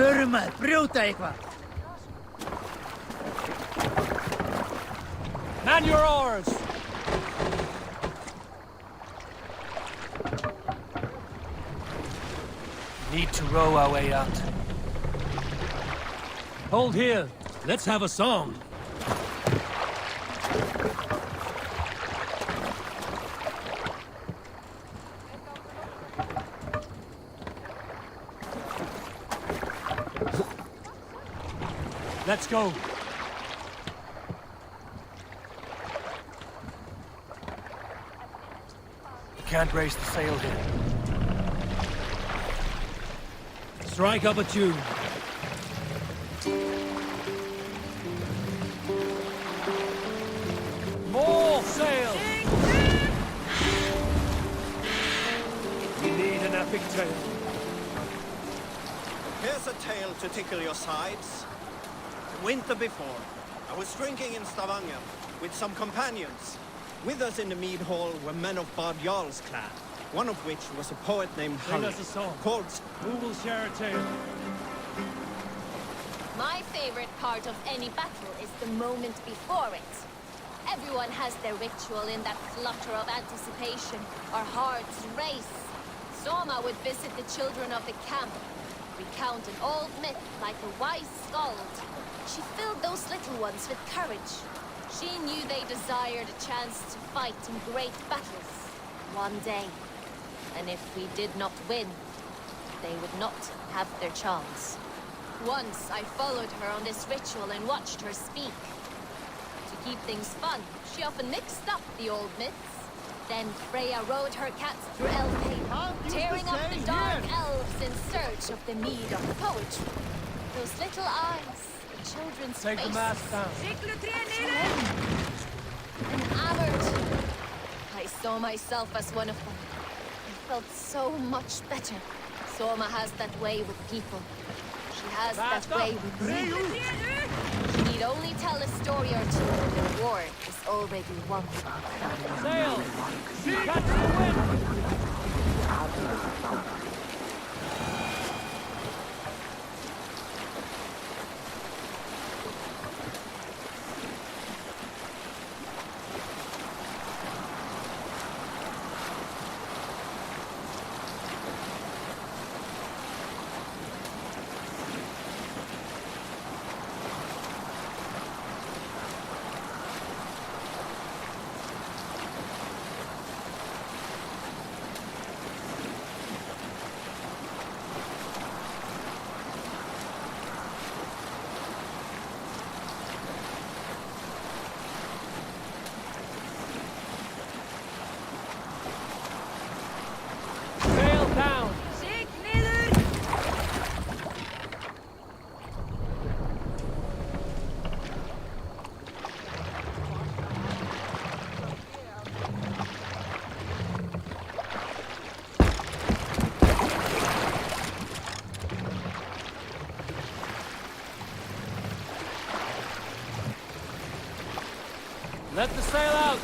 Förum maður, brjóta eitthvað! Man your oars! Need to row our way out. Hold here. Let's have a song. Let's go. We can't raise the sail here. Strike up a tune. More sail! We need an epic tale. Here's a tale to tickle your sides. The winter before, I was drinking in Stavanger with some companions. With us in the mead hall were men of Bard Jarl's clan, one of which was a poet named Sing Harry, us a song. called... Who will share a tale? My favorite part of any battle is the moment before it. Everyone has their ritual in that flutter of anticipation. Our hearts race. Soma would visit the children of the camp, recount an old myth like a wise skald. She filled those little ones with courage. She knew they desired a chance to fight in great battles one day. And if we did not win, they would not have their chance. Once I followed her on this ritual and watched her speak. To keep things fun, she often mixed up the old myths. Then Freya rode her cats through Elfheim, tearing up the dark elves in search of the mead of poetry. Those little eyes, the children's Take faces. the mast down. Enamored. I saw myself as one of them. I felt so much better. Soma has that way with people. She has that way with me. She need only tell a story or two. The war is already won. Sail! Catch the wind! Down! Let the sail out!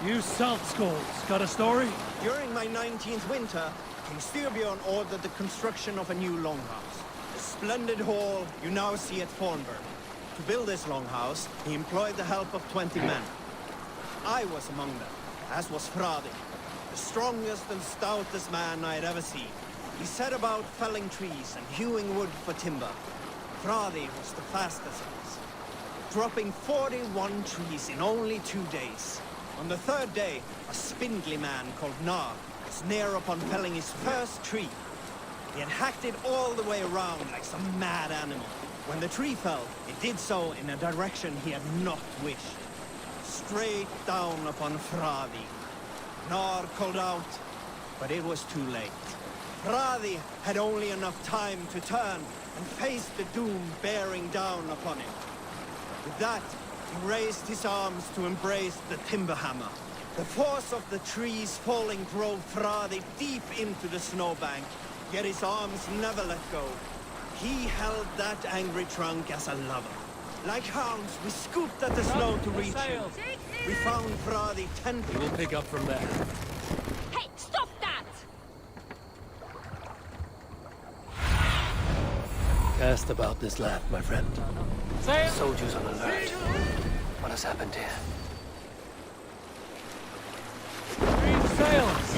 You salt skulls, got a story? During my 19th winter, King Styrbjörn ordered the construction of a new longhouse. A splendid hall you now see at Fornburg. To build this longhouse, he employed the help of 20 men. I was among them, as was Fradi, the strongest and stoutest man I had ever seen. He set about felling trees and hewing wood for timber. Fradi was the fastest of us, dropping 41 trees in only 2 days. On the third day, a spindly man called Nar was near upon felling his first tree. He had hacked it all the way around like some mad animal. When the tree fell, it did so in a direction he had not wished. Straight down upon Fradi. Gnar called out, but it was too late. Fradi had only enough time to turn and face the doom bearing down upon him. With that, he raised his arms to embrace the timber hammer. The force of the trees falling drove Fradi deep into the snowbank, yet his arms never let go. He held that angry trunk as a lover. Like hounds, we scooped at the snow to reach him. We found Fradi 10 feet. We'll pick up from there. Hey, stop that! Cast about this land, my friend. Sail! Soldiers on alert. What has happened here? Green sails!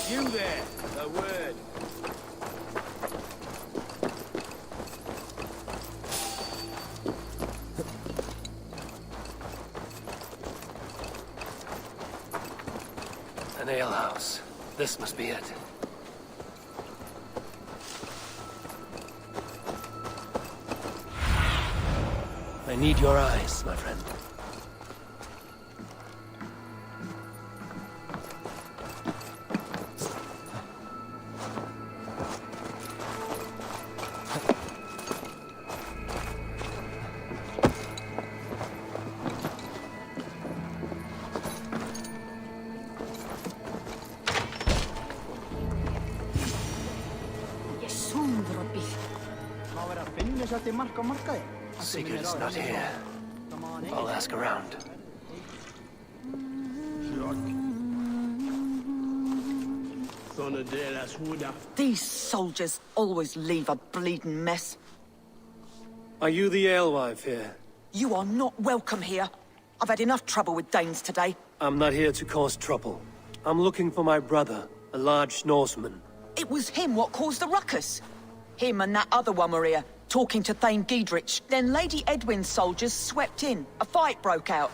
You there, a word. An alehouse. This must be it. I need your eyes, my friend. Sigurd is not here. I'll ask around. These soldiers always leave a bleeding mess. Are you the alewife here? You are not welcome here. I've had enough trouble with Danes today. I'm not here to cause trouble. I'm looking for my brother, a large Norseman. It was him what caused the ruckus. Him and that other one were here, talking to Thane Giedrich. Then Lady Edwin's soldiers swept in. A fight broke out.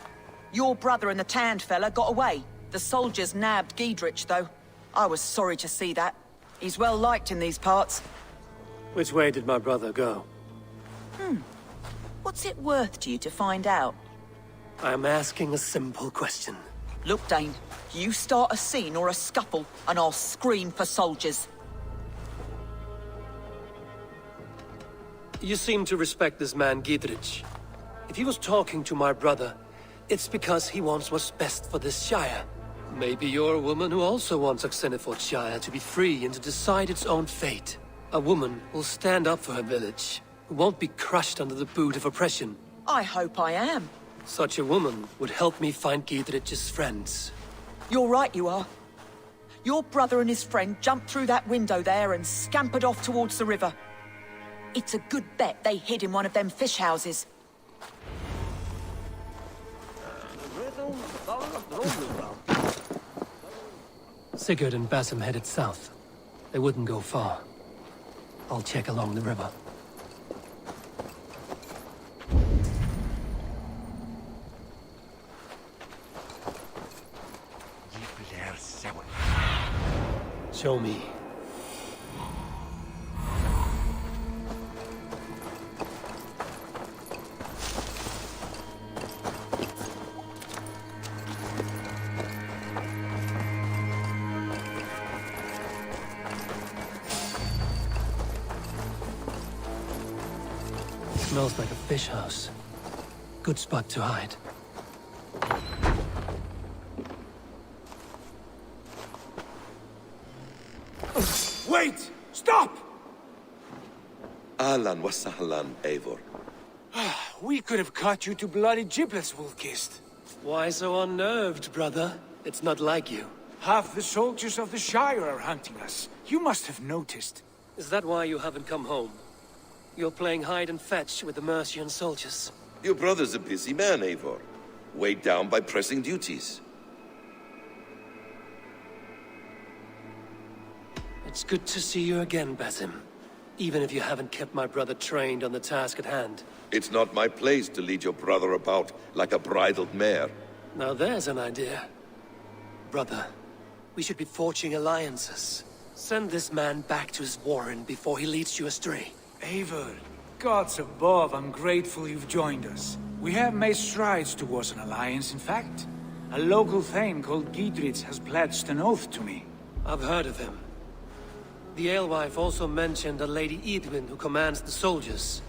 Your brother and the tanned fella got away. The soldiers nabbed Giedrich, though. I was sorry to see that. He's well liked in these parts. Which way did my brother go? What's it worth to you to find out? I'm asking a simple question. Look, Dane, you start a scene or a scuffle, and I'll scream for soldiers. You seem to respect this man, Giedrich. If he was talking to my brother, it's because he wants what's best for this Shire. Maybe you're a woman who also wants Oxenford Shire to be free and to decide its own fate. A woman who'll stand up for her village, who won't be crushed under the boot of oppression. I hope I am. Such a woman would help me find Giedrich's friends. You're right, you are. Your brother and his friend jumped through that window there and scampered off towards the river. It's a good bet they hid in one of them fish houses. Sigurd and Basim headed south. They wouldn't go far. I'll check along the river. Show me. Smells like a fish house. Good spot to hide. Wait! Stop! Ahlan wa sahlan, Eivor. We could have cut you to bloody giblets, Wolf-Kissed. Why so unnerved, brother? It's not like you. Half the soldiers of the Shire are hunting us. You must have noticed. Is that why you haven't come home? You're playing hide and fetch with the Mercian soldiers. Your brother's a busy man, Eivor. Weighed down by pressing duties. It's good to see you again, Basim. Even if you haven't kept my brother trained on the task at hand. It's not my place to lead your brother about like a bridled mare. Now there's an idea. Brother, we should be forging alliances. Send this man back to his warren before he leads you astray. Eivor, gods above, I'm grateful you've joined us. We have made strides towards an alliance, in fact. A local thane called Giedrich has pledged an oath to me. I've heard of him. The alewife also mentioned a Lady Edwin who commands the soldiers.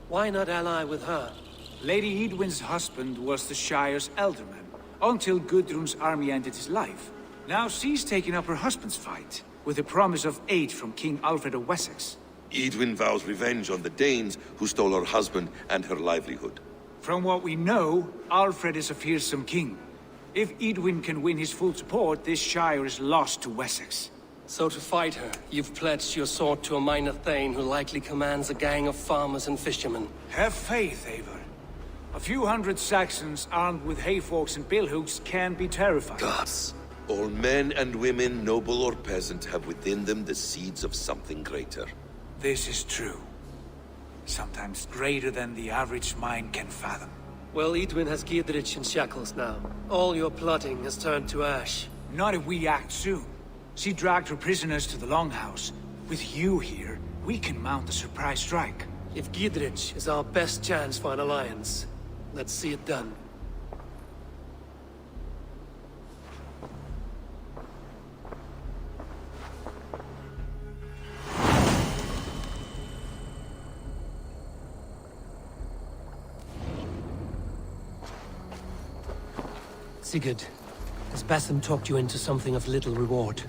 Why not ally with her? Lady Edwin's husband was the Shire's elderman, until Gudrun's army ended his life. Now she's taking up her husband's fight, with the promise of aid from King Alfred of Wessex. Edwin vows revenge on the Danes who stole her husband and her livelihood. From what we know, Alfred is a fearsome king. If Edwin can win his full support, this Shire is lost to Wessex. So to fight her, you've pledged your sword to a minor thane who likely commands a gang of farmers and fishermen. Have faith, Eivor. A few hundred Saxons armed with hayforks and billhooks can be terrifying. Gods. All men and women, noble or peasant, have within them the seeds of something greater. This is true. Sometimes greater than the average mind can fathom. Well, Edwin has Giedrich in shackles now. All your plotting has turned to ash. Not if we act soon. She dragged her prisoners to the Longhouse. With you here, we can mount a surprise strike. If Giedrich is our best chance for an alliance, let's see it done. Sigurd, has Basim talked you into something of little reward?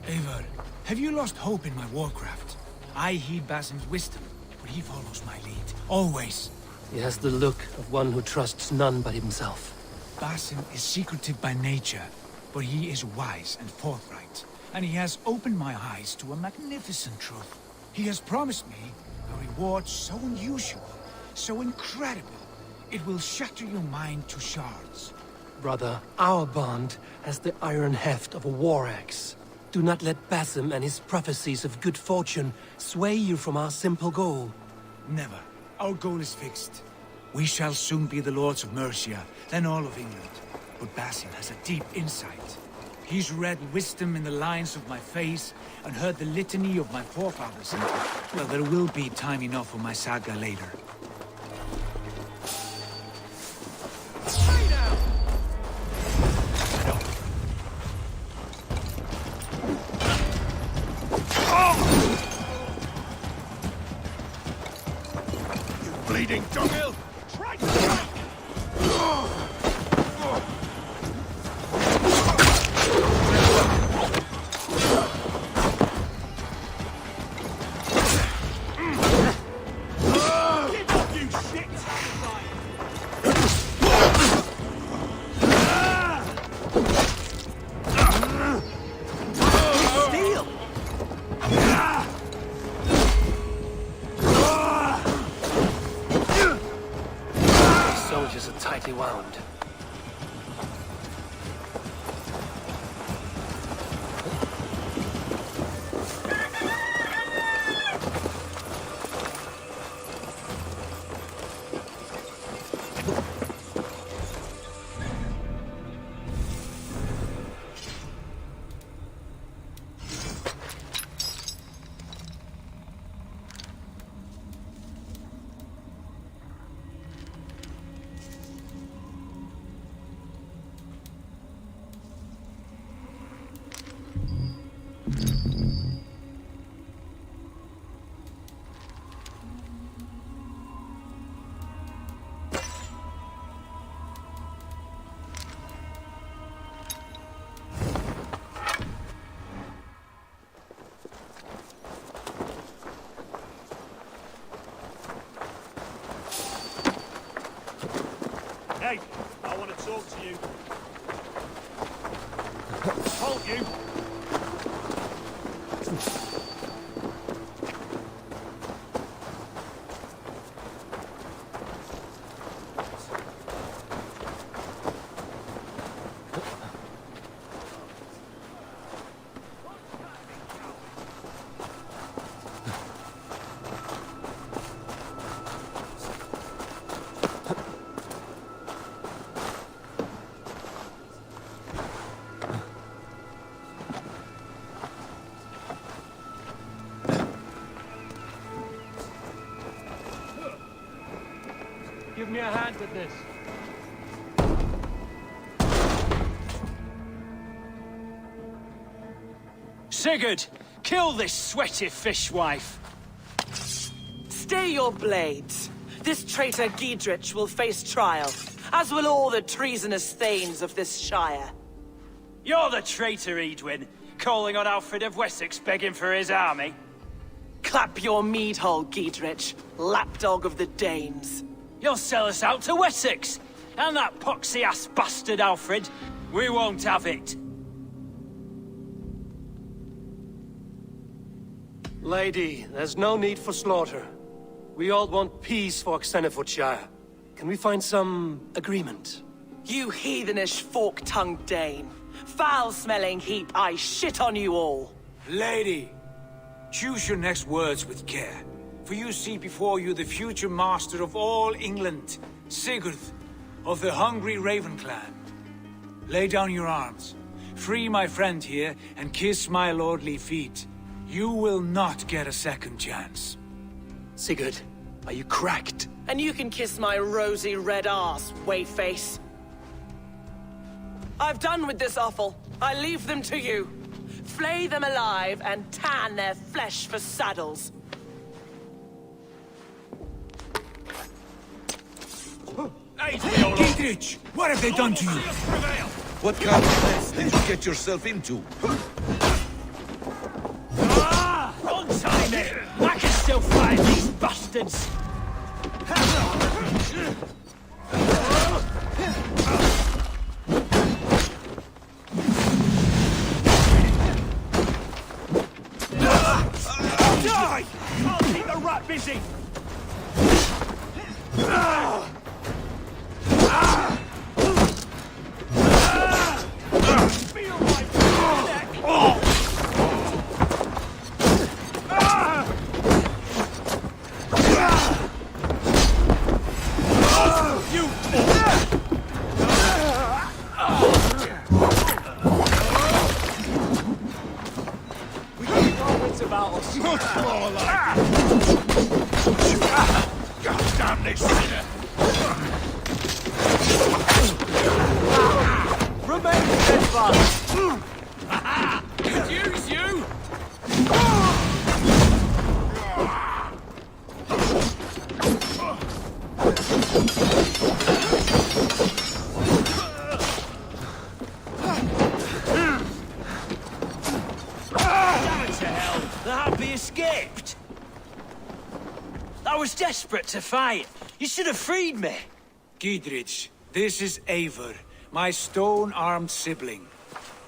Eivor, have you lost hope in my warcraft? I heed Basim's wisdom, but he follows my lead. Always. He has the look of one who trusts none but himself. Basim is secretive by nature, but he is wise and forthright. And he has opened my eyes to a magnificent truth. He has promised me a reward so unusual, so incredible, it will shatter your mind to shards. Brother, our bond has the iron heft of a war axe. Do not let Basim and his prophecies of good fortune sway you from our simple goal. Never. Our goal is fixed. We shall soon be the lords of Mercia, then all of England. But Basim has a deep insight. He's read wisdom in the lines of my face and heard the litany of my forefathers. Well, there will be time enough for my saga later. Bleeding dunghill! Try to strike! Get off, you shit! Steel! Soldiers are tightly wound. Hey, I want to talk to you. Hold You. Give me a hand with this. Sigurd, kill this sweaty fishwife. Stay your blades. This traitor Giedrich will face trial, as will all the treasonous thanes of this shire. You're the traitor, Edwin, calling on Alfred of Wessex begging for his army. Clap your mead hole, Giedrich, lapdog of the Danes. You'll sell us out to Wessex, and that poxy-ass bastard Alfred. We won't have it. Lady, there's no need for slaughter. We all want peace for Xenofordshire. Can we find some agreement? You heathenish fork-tongued Dane. Foul-smelling heap, I shit on you all. Lady, choose your next words with care. For you see before you the future master of all England, Sigurd, of the hungry Raven clan. Lay down your arms, free my friend here, and kiss my lordly feet. You will not get a second chance. Sigurd, are you cracked? And you can kiss my rosy red arse, wayface. I've done with this offal. I leave them to you. Flay them alive and tan their flesh for saddles. Giedrich, what have they done to you? What kind of mess did you get yourself into? Untie me! I can still fight these bastards! Die! I'll keep the rat busy! Feel my neck! We keep our wits about us. Much more like God damn this sinner! Remain steadfast! Could use you! Damn it to hell! The happy escaped! I was desperate to fight. You should have freed me. Giedrich, this is Eivor, my stone-armed sibling.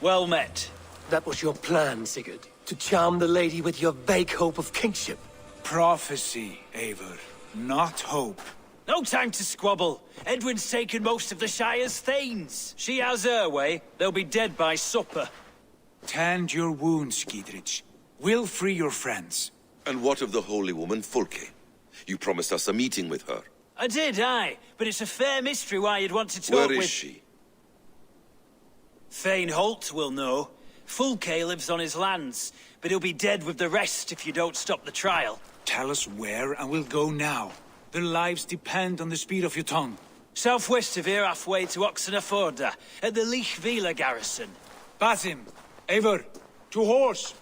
Well met. That was your plan, Sigurd. To charm the lady with your vague hope of kingship. Prophecy, Eivor, not hope. No time to squabble. Edwin's taken most of the Shire's thanes. She has her way. They'll be dead by supper. Tend your wounds, Giedrich. We'll free your friends. And what of the holy woman Fulke? You promised us a meeting with her. I did, aye. But it's a fair mystery why you'd want to talk Where with... is she? Thane Holt will know. Fulke lives on his lands, but he'll be dead with the rest if you don't stop the trial. Tell us where, and we'll go now. Their lives depend on the speed of your tongue. Southwest of here, halfway to Oxenaforda, at the Lichvila garrison. Basim, Eivor, to horse!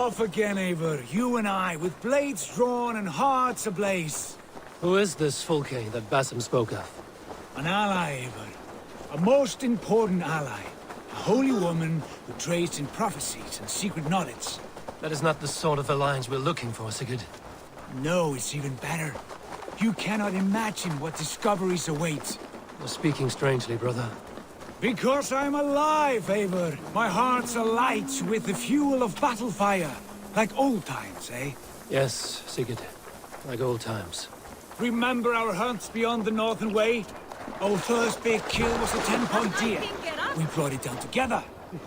Off again, Eivor. You and I, with blades drawn and hearts ablaze. Who is this Fulke that Basim spoke of? An ally, Eivor. A most important ally. A holy woman who trades in prophecies and secret knowledge. That is not the sort of alliance we're looking for, Sigurd. No, it's even better. You cannot imagine what discoveries await. You're speaking strangely, brother. Because I'm alive, Eivor. My heart's alight with the fuel of battle fire. Like old times, eh? Yes, Sigurd. Like old times. Remember our hunts beyond the Northern Way? Our first big kill was a 10-point deer. We brought it down together.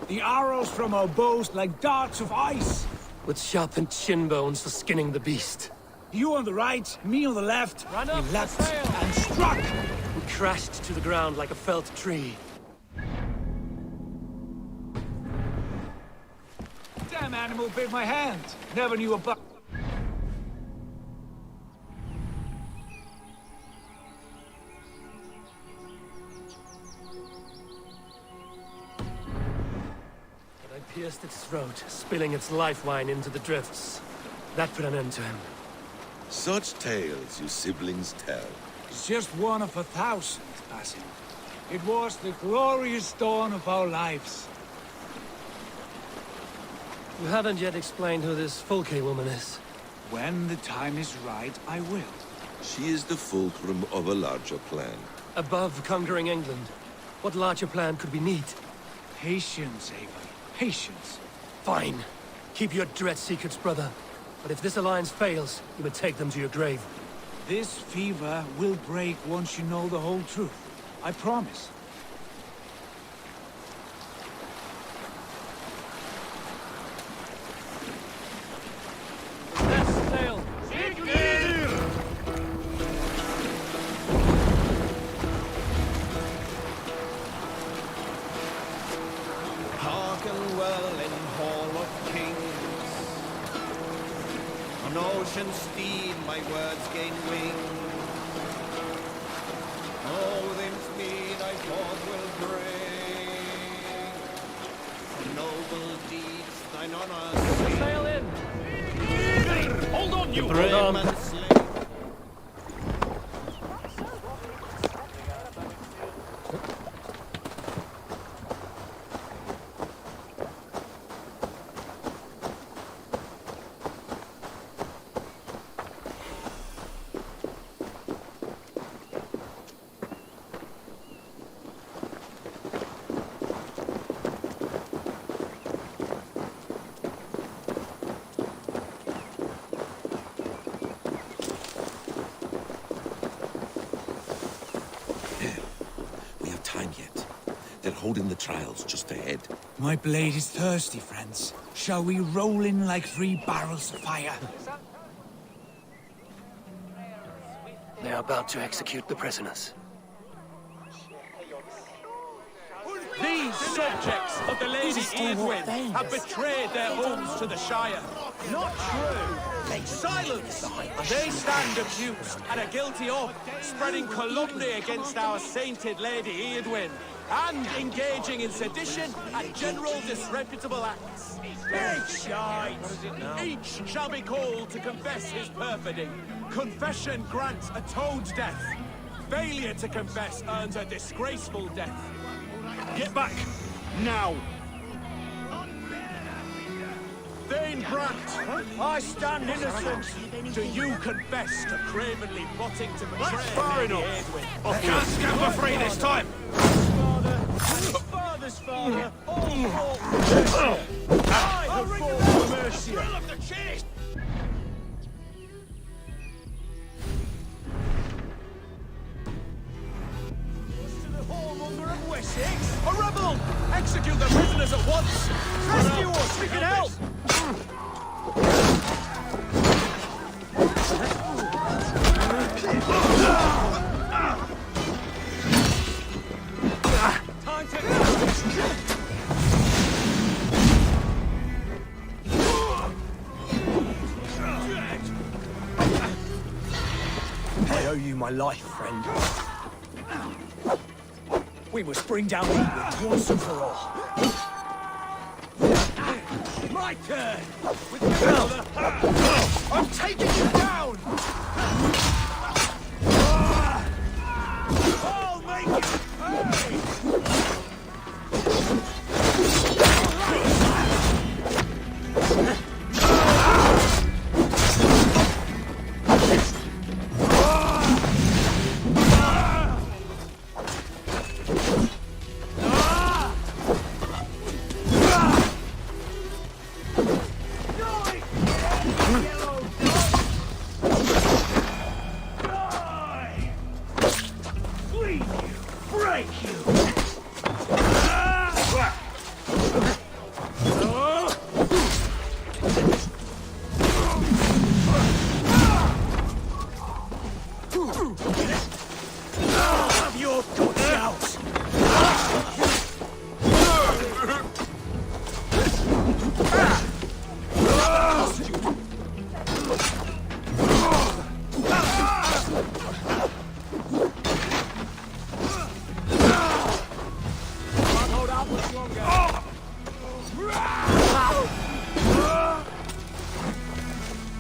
The arrows from our bows like darts of ice. With sharpened shin bones for skinning the beast. You on the right, me on the left. Run up, we leapt sail. and struck. We crashed to the ground like a felled tree. Damn animal bit my hand. Never knew about. I pierced its throat, spilling its life wine into the drifts. That put an end to him. Such tales you siblings tell. It's just one of 1,000, Basim. It was the glorious dawn of our lives. You haven't yet explained who this Fulke woman is. When the time is right, I will. She is the fulcrum of a larger plan. Above conquering England, what larger plan could we need? Patience, Eivor. Patience. Fine. Keep your dread secrets, brother. But if this alliance fails, you may take them to your grave. This fever will break once you know the whole truth. I promise. Let's sail. Hearken well in Hall of Kings. On ocean steed my words gain wing. Odin's mead I forth will bring. For noble deeds thine honor sing. Sail in. Hold on, you Hold on. Man slay. We have time yet. They're holding the trials just ahead. My blade is thirsty, friends. Shall we roll in like 3 barrels of fire? They are about to execute the prisoners. These subjects of the Lady Eadwyn have betrayed their homes to the Shire. Not true. Silence! They stand accused and are guilty of spreading calumny against our sainted Lady Eadwyn and engaging in sedition and general disreputable acts. Big shite! Each shall be called to confess his perfidy. Confession grants atoned death. Failure to confess earns a disgraceful death. Get back! Now! Thane Brant, I stand innocent. Do you confess to cravenly plotting to betray far Lady enough. Eadwyn? I can't scamper free this time! Father, his father's father, all fought for Mercia. I have fought for Mercia. To the whoremonger of Wessex, a rebel! Execute the prisoners at once! Rescue us, we can help! Time to go! I owe you my life, friend. We must bring down England once and for all. My turn! With the other hand! I'm taking you down! I'll make you pay!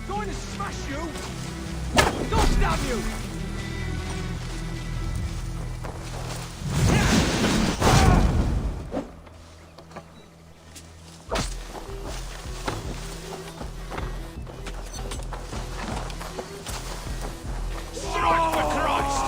Going to smash you! Go stab you! Strike for Christ!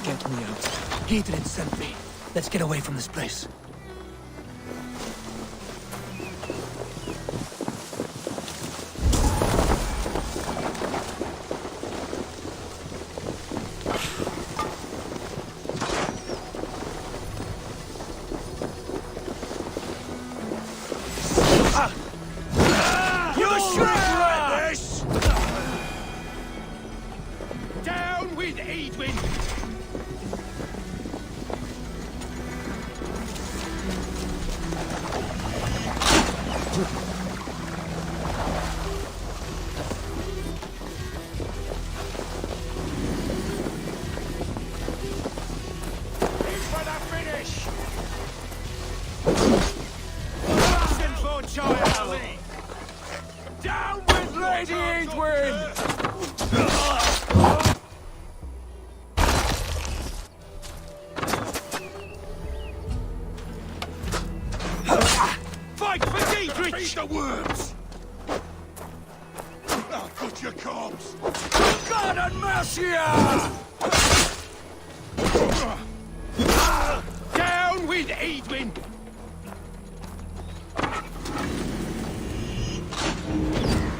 Get me out. Heatred sent me. Let's get away from this place. You'll regret this! Down with Edwin! For the finish! Sinful child! Down with Lady Edwin! Fight for Dietrich! Feed the worms! I'll cut your corpse! God and Mercia! Down with Edwin!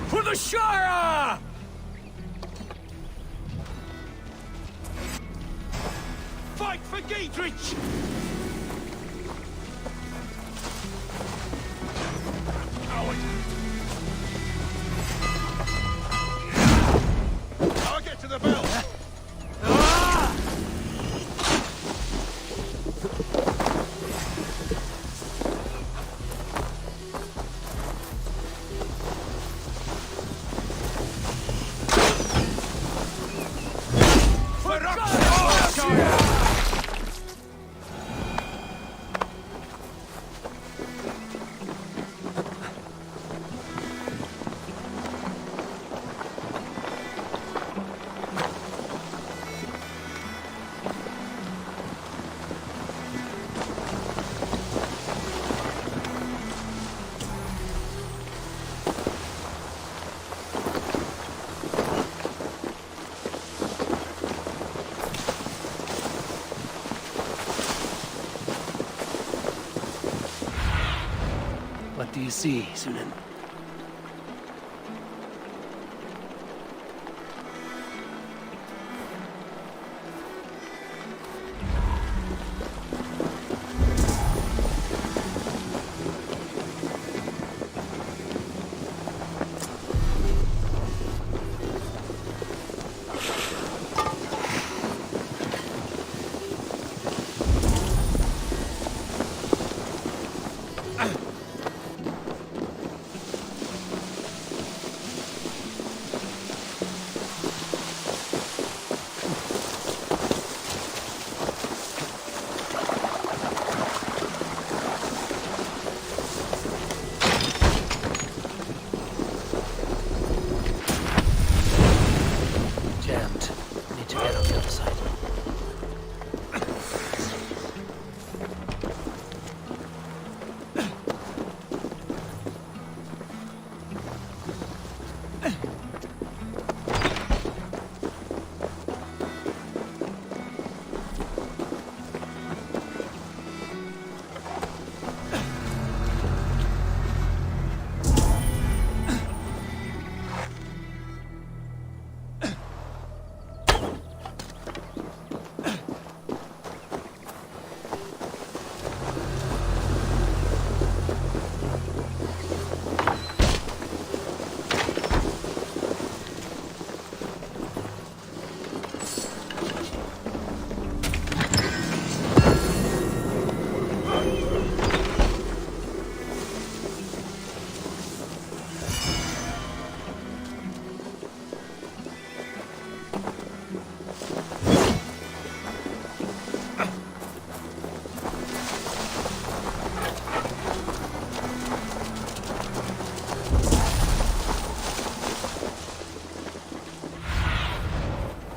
For the Shire! Fight for Dietrich! Coward! I'll get to the bell! For Rockshire! What do you see, Sunan?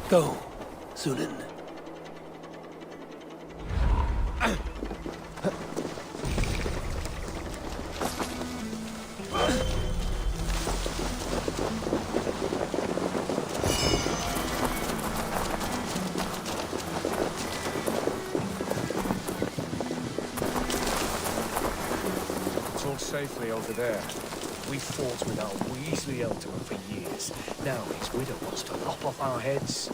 Go, Sunan. It's all safely over there. We fought with our Weasley elder for years. Now his widow wants to lop off our heads.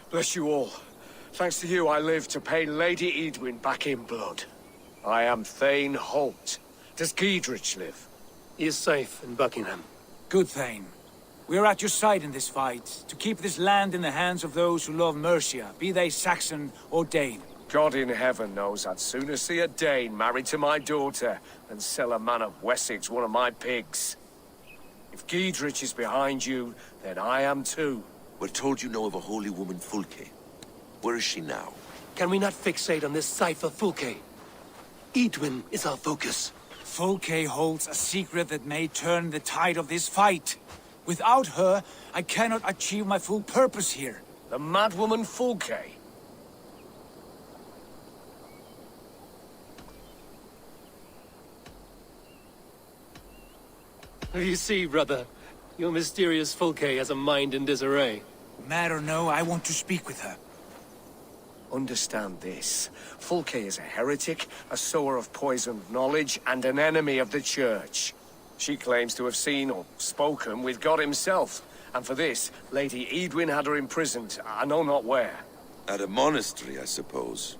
Bless you all. Thanks to you, I live to pay Lady Edwin back in blood. I am Thane Holt. Does Giedrich live? He is safe in Buckingham. Good, Thane. We are at your side in this fight, to keep this land in the hands of those who love Mercia, be they Saxon or Dane. God in heaven knows I'd sooner see a Dane married to my daughter than sell a man of Wessex one of my pigs. If Giedrich is behind you, then I am too. We're told you know of a holy woman, Fulke. Where is she now? Can we not fixate on this cipher, Fulke? Edwin is our focus. Fulke holds a secret that may turn the tide of this fight. Without her, I cannot achieve my full purpose here. The madwoman Fulke? You see, brother, your mysterious Fulke has a mind in disarray. Mad or no, I want to speak with her. Understand this. Fulke is a heretic, a sower of poisoned knowledge, and an enemy of the Church. She claims to have seen or spoken with God himself, and for this, Lady Edwin had her imprisoned, I know not where. At a monastery, I suppose.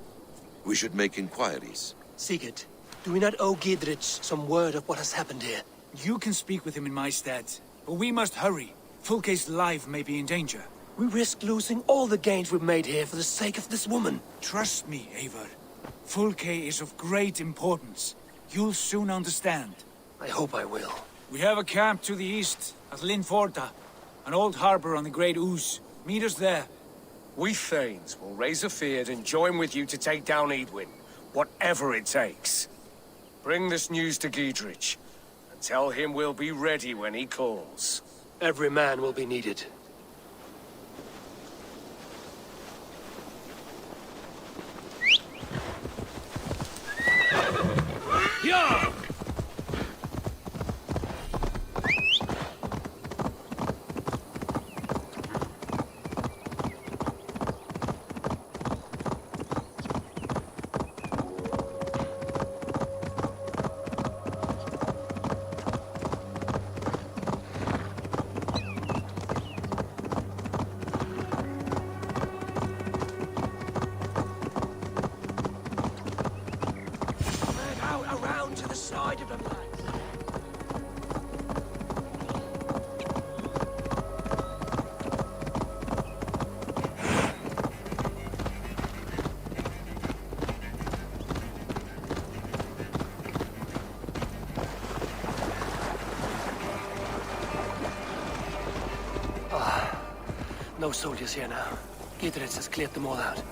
We should make inquiries. Sigurd, do we not owe Giedrich some word of what has happened here? You can speak with him in my stead, but we must hurry. Fulke's life may be in danger. We risk losing all the gains we've made here for the sake of this woman. Trust me, Eivor. Fulke is of great importance. You'll soon understand. I hope I will. We have a camp to the east, at Linforda, an old harbor on the Great Ouse. Meet us there. We Thanes will raise a feard and join with you to take down Edwin, whatever it takes. Bring this news to Giedrich, and tell him we'll be ready when he calls. Every man will be needed. Yeah! No soldiers here now. Giedrich has cleared them all out.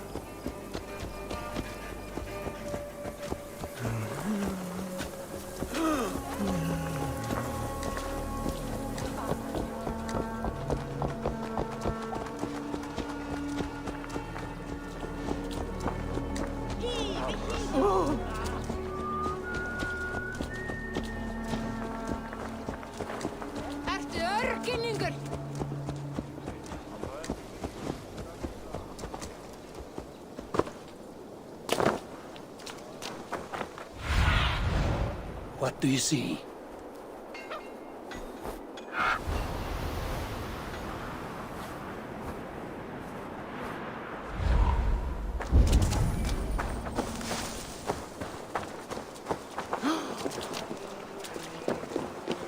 What do you see?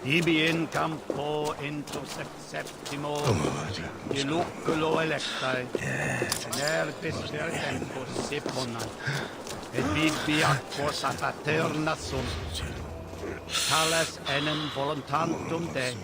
Ibi in campo septimo, diluculo electae, nervis per tempus siponant, et bibi aquos a paterna sunt, tales enem voluntantum Dei.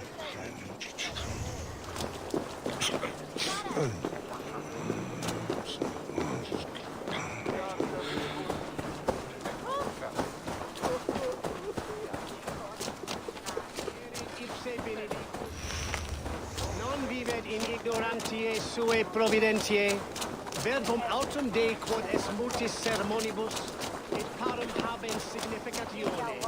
Non vivet in ignorantiae suae providentiae, verbum autum Dei quod est multis sermonibus, et parum habens significatione.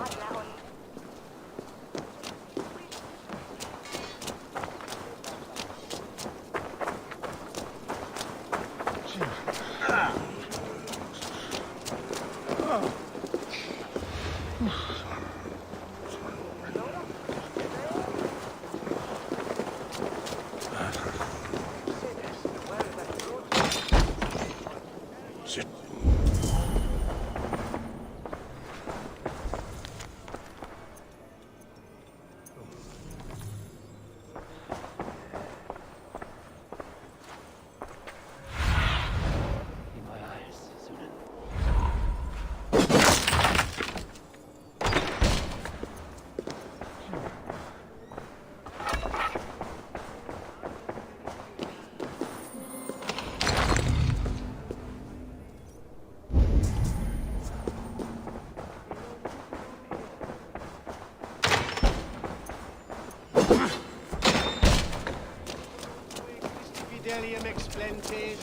Fidelium explentes,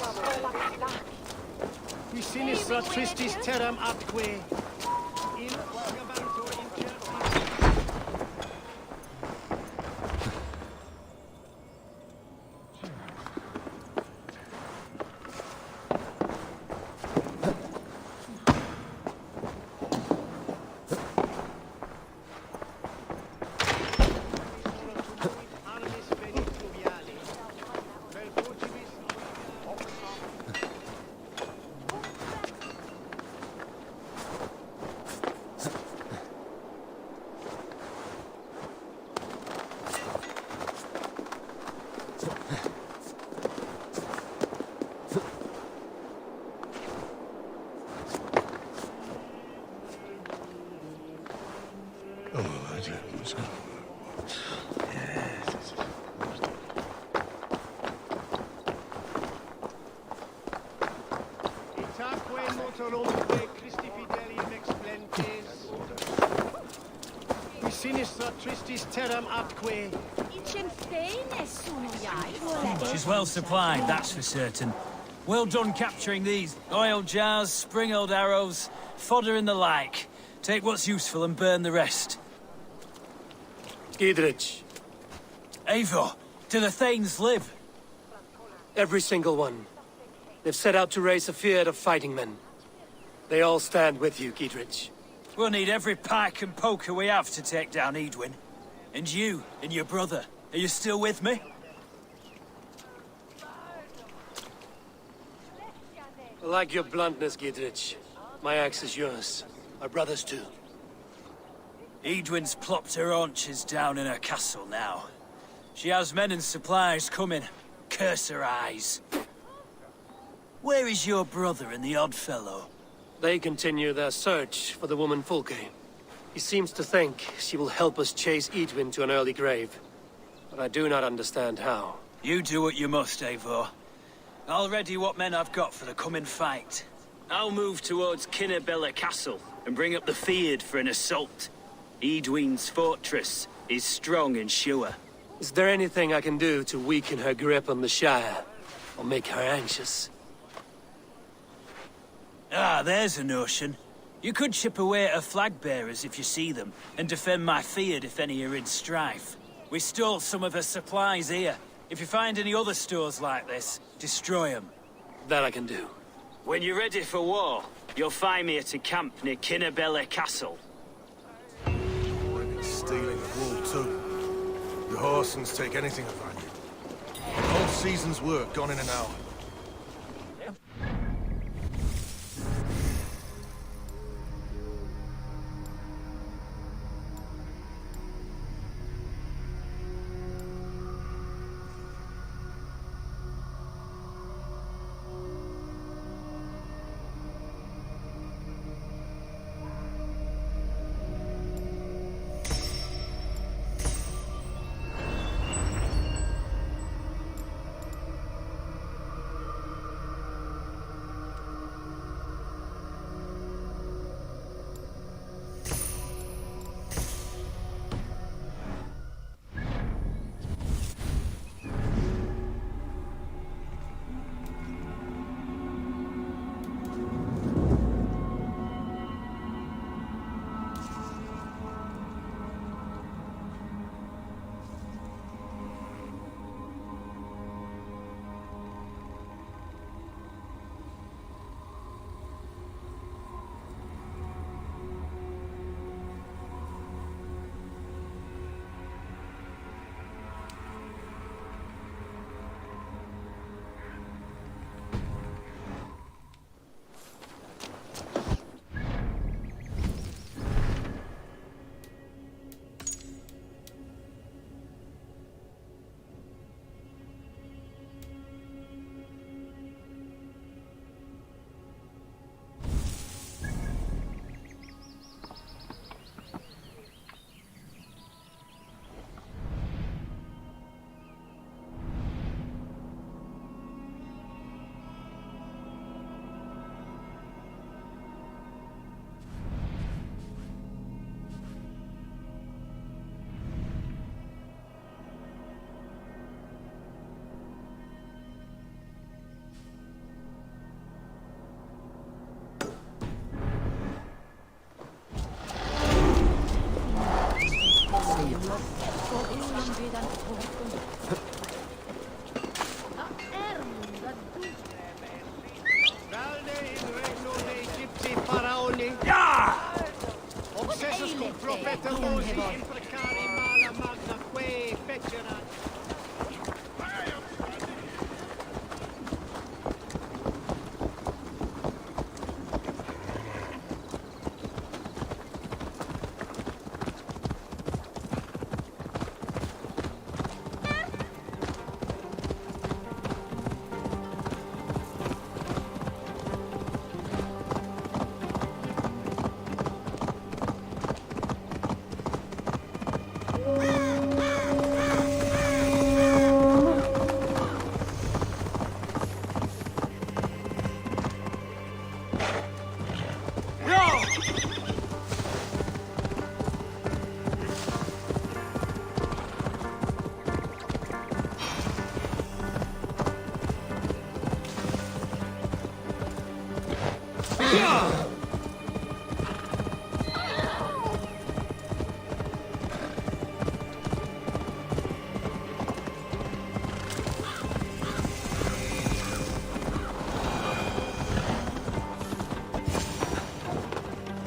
qui sinistra tristis terram atque, in vagabantur incertis. Itaque motorumque Christi fidelium explentes, qui sinistra tristis terram atque. She's well supplied, that's for certain. Well done capturing these oil jars, spring-old arrows, fodder and the like. Take what's useful and burn the rest. Gidrich, Eivor, do the Thanes live? every single one. They've set out to raise a fear of fighting men. They all stand with you, Gidrich. We'll need every pike and poker we have to take down Edwin. And you, and your brother, are you still with me? I like your bluntness, Gidrich. My axe is yours. My brother's too. Edwin's plopped her haunches down in her castle now. She has men and supplies coming. Curse her eyes. Where is your brother and the odd fellow? They continue their search for the woman Fulke. He seems to think she will help us chase Edwin to an early grave. But I do not understand how. You do what you must, Eivor. I'll ready what men I've got for the coming fight. I'll move towards Kinnabella Castle and bring up the Fyrd for an assault. Edwin's fortress is strong and sure. Is there anything I can do to weaken her grip on the Shire? Or make her anxious? Ah, there's a notion. You could chip away at her flag bearers if you see them, and defend my Fyrd if any are in strife. We stole some of her supplies here. If you find any other stores like this, destroy them. That I can do. When you're ready for war, you'll find me at a camp near Kinnabella Castle. stealing of wool too. The Horsens take anything of value. A whole season's work gone in an hour.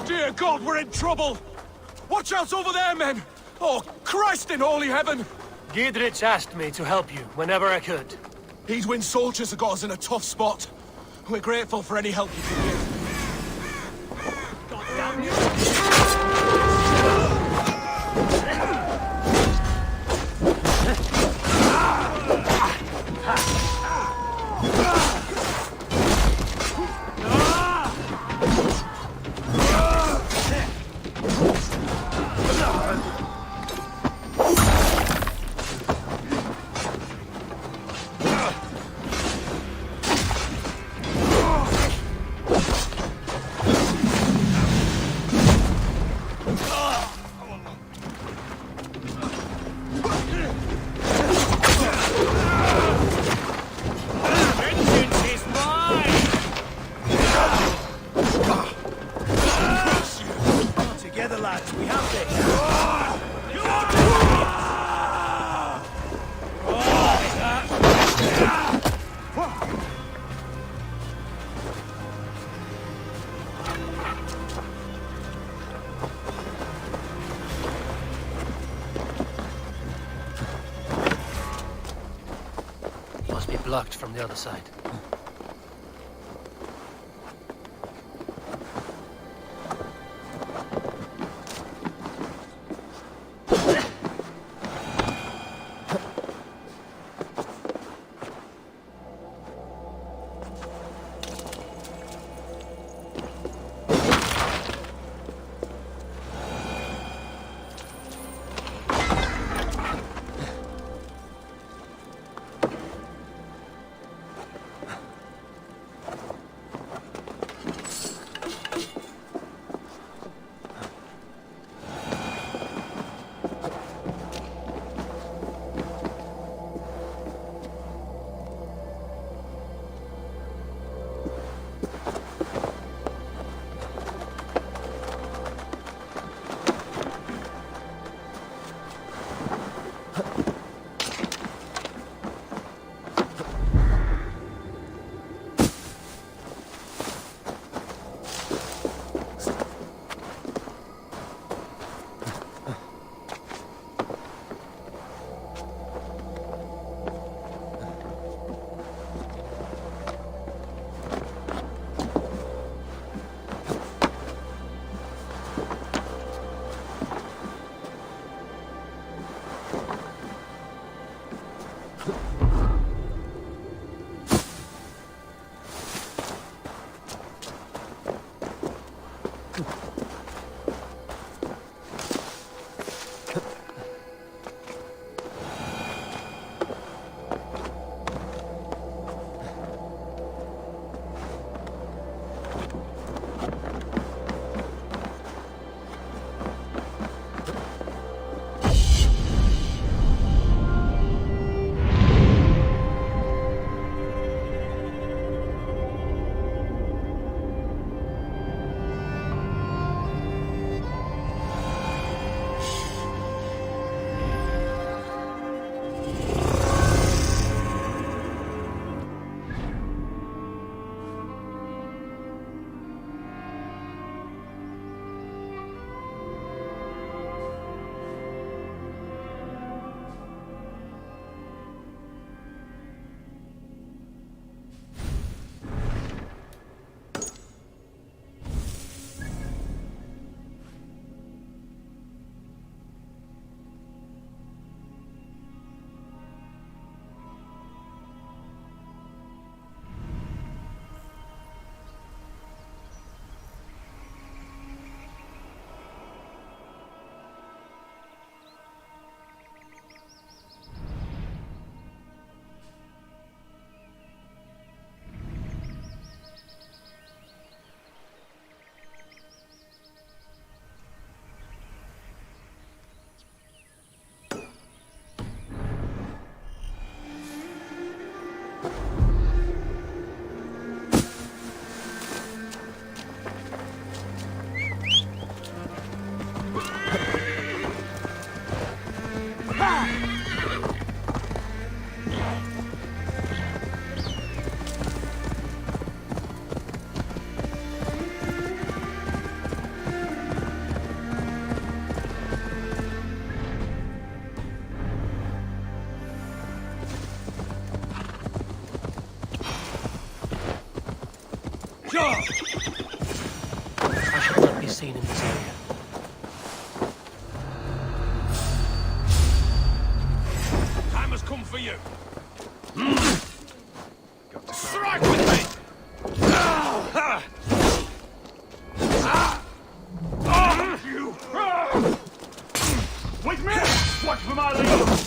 Dear God, we're in trouble! Watch out over there, men! Oh, Christ in holy heaven! Giedrich asked me to help you whenever I could. Edwin's soldiers have got us in a tough spot. We're grateful for any help you can give. God damn you! locked from the other side. I should not be seen in this area. Time has come for you. Strike with me! You! With me! Watch for my lead!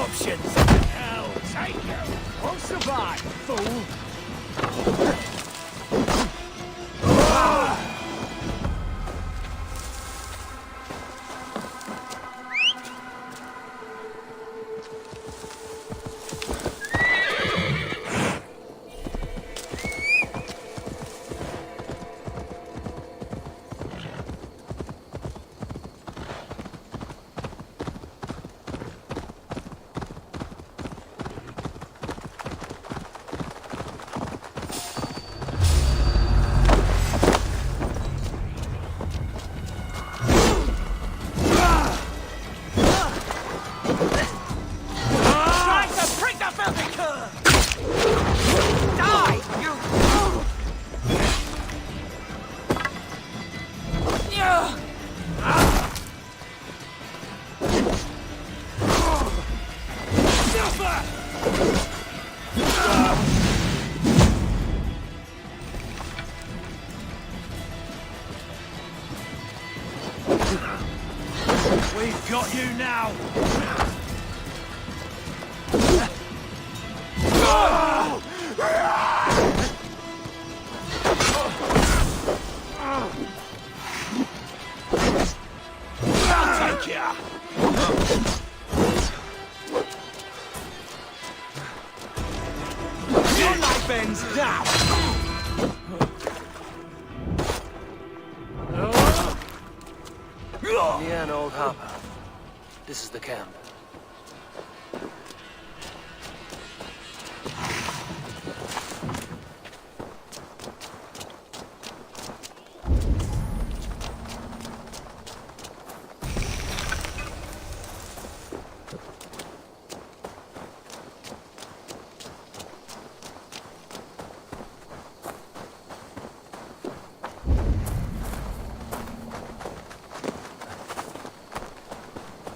options. Hell, take you! Won't survive, fool! We've got you now! I'll take ya! Your knife ends now! Near Old Harbor. This is the camp.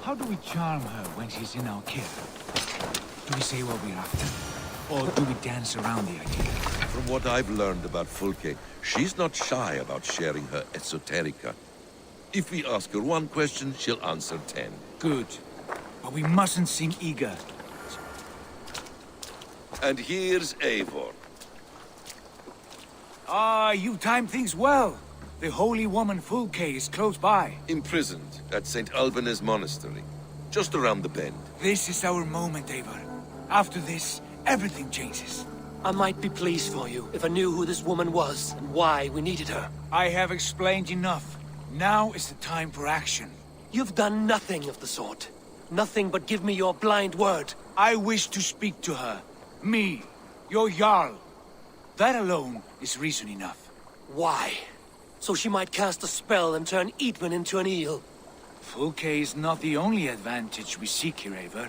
How do we charm her when she's in our care? Do we say what we're after? Or do we dance around the idea? From what I've learned about Fulke, she's not shy about sharing her esoterica. If we ask her one question, she'll answer 10. Good. But we mustn't seem eager. And here's Eivor. Ah, you timed things well. The holy woman Fulke is close by. Imprisoned at St. Alban's Monastery, just around the bend. This is our moment, Eivor. After this, everything changes. I might be pleased for you if I knew who this woman was and why we needed her. I have explained enough. Now is the time for action. You've done nothing of the sort. Nothing but give me your blind word. I wish to speak to her. Me, your Jarl. That alone is reason enough. Why? So she might cast a spell and turn Eatman into an eel. Fulke is not the only advantage we seek here, Eivor.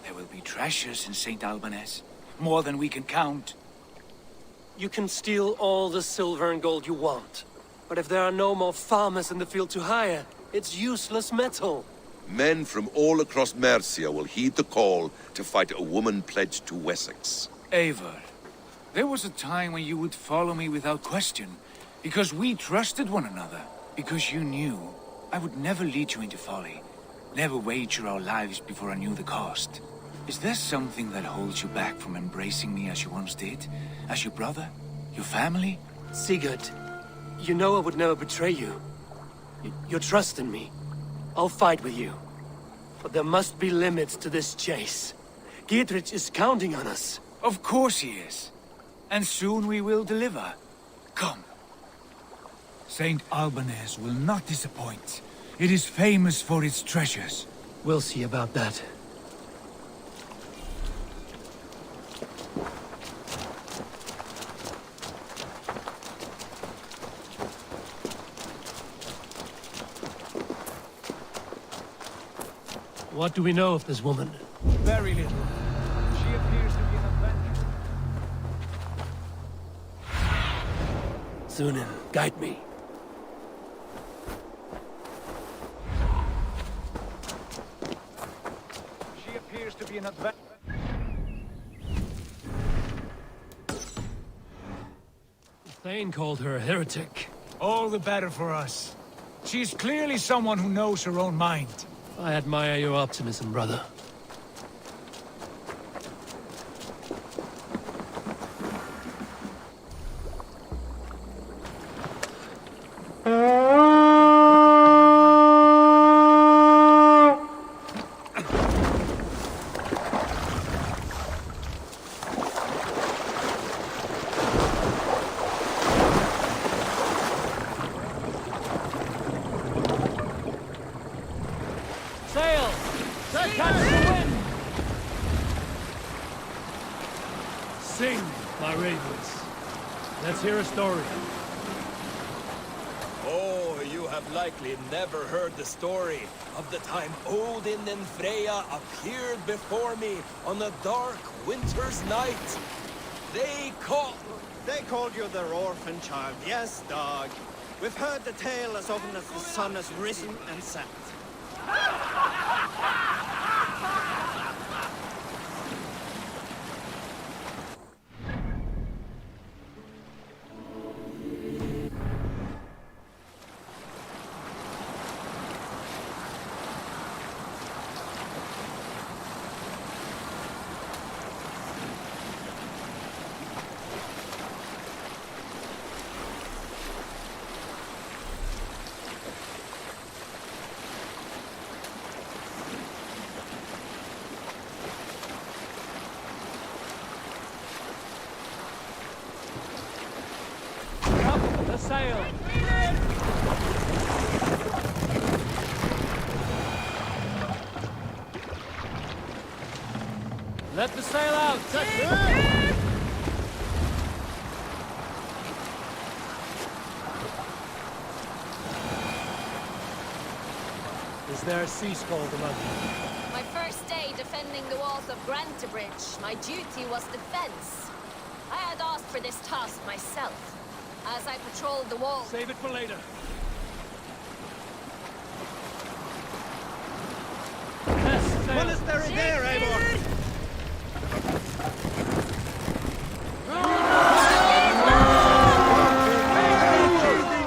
There will be treasures in St. Alban's. More than we can count. You can steal all the silver and gold you want. But if there are no more farmers in the field to hire, it's useless metal. Men from all across Mercia will heed the call to fight a woman pledged to Wessex. Eivor, there was a time when you would follow me without question. Because we trusted one another. Because you knew I would never lead you into folly. Never wager our lives before I knew the cost. Is there something that holds you back from embracing me as you once did? As your brother? Your family? Sigurd, you know I would never betray you. Your trust in me. I'll fight with you. But there must be limits to this chase. Giedrich is counting on us. Of course he is. And soon we will deliver. Come. St. Alban's will not disappoint. It is famous for its treasures. We'll see about that. What do we know of this woman? Very little. She appears to be an adventurer. Sunan, guide me. She appears to be an adventurer. Thane called her a heretic. All the better for us. She's clearly someone who knows her own mind. I admire your optimism, brother. brave ones. Let's hear a story. Oh, you have likely never heard the story of the time Odin and Freya appeared before me on a dark winter's night. They called you their orphan child, yes, dog. We've heard the tale as often as the sun has risen and set. The sail! Let the sail out! Is there a sea scald among you? My first day defending the walls of Grantebridge, my duty was defense. I had asked for this task myself. As I patrolled the wall... Save it for later. Monastery there, Eivor!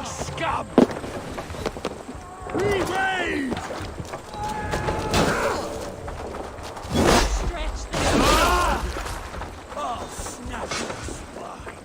Scum! Stretch the... Oh, snap your spine!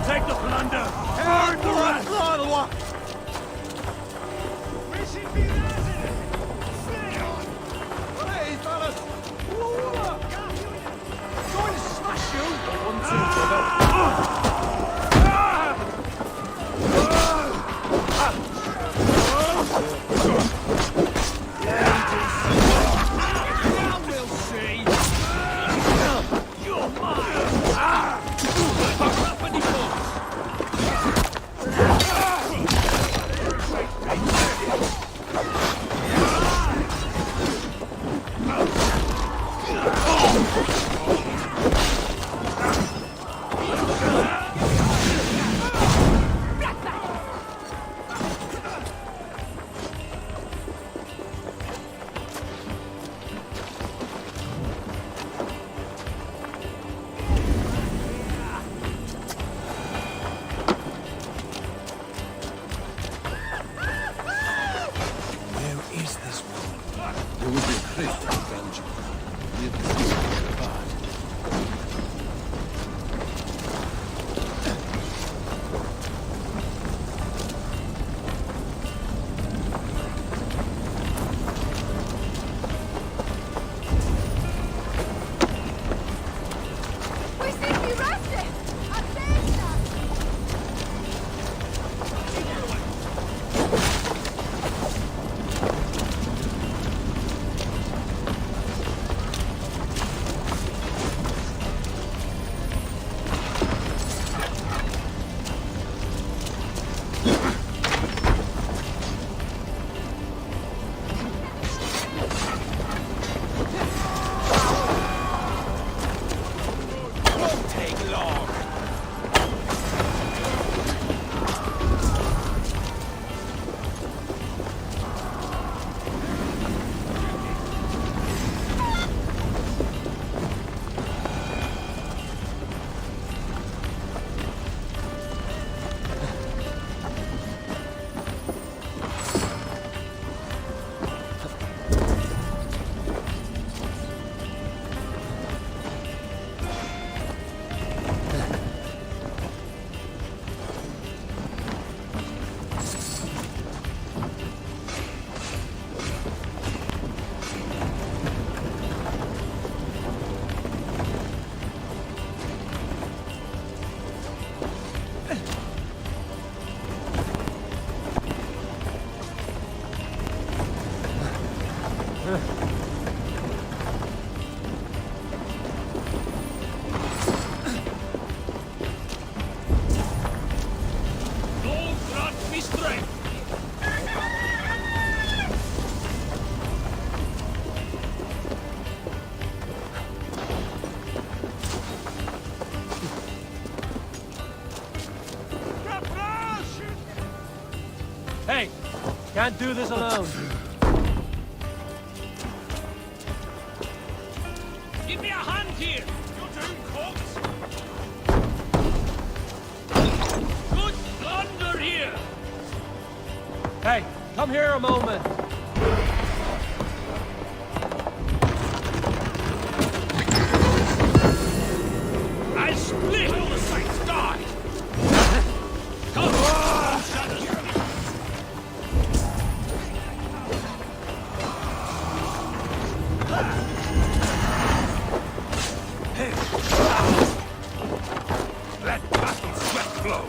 Take the plunder! Burn the rest! Hey, fellas! Going to smash you! 1, 2, Now we'll see! You're mine! Company force! Where is this woman? There will be a crypt in the dungeon. Near the sea part. We think we rushed it! I'm saying that! Lord grant me strength. Hey, can't do this alone. Give me a hand here. You're doing corpse. Good thunder here. Hey, come here a moment. I'll split all the saints die. Come on, shadows. Let battle sweat flow.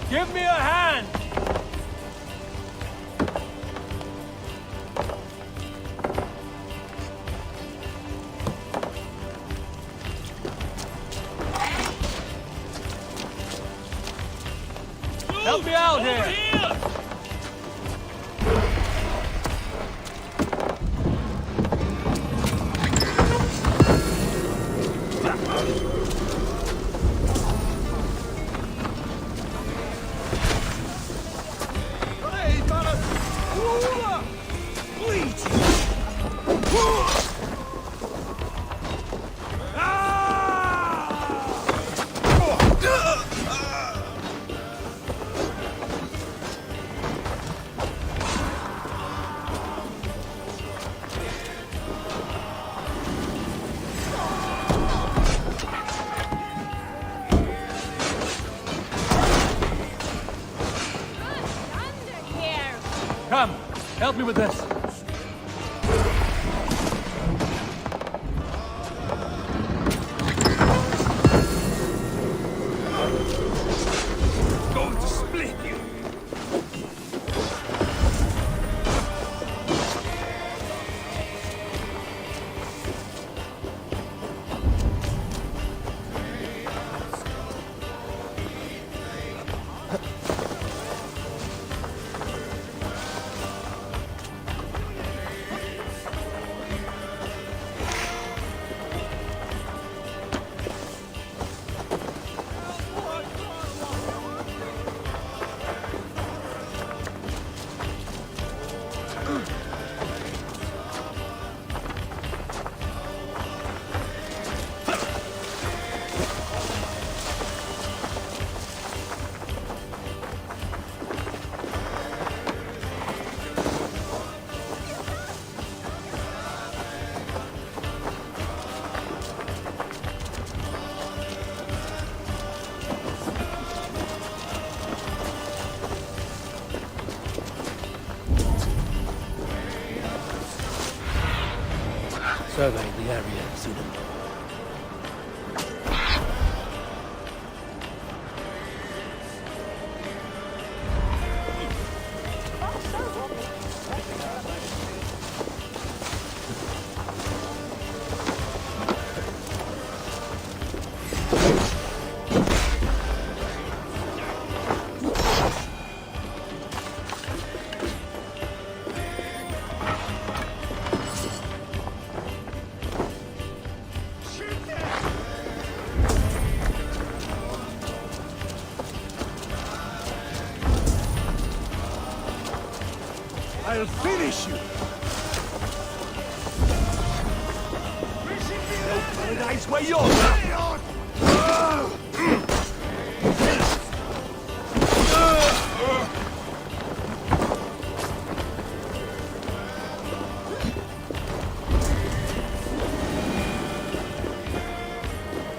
Give me a hand. Help me out here! Come, help me with this. Going to split you. Survey the area, Sudan. I'll finish you! No paradise where you're at!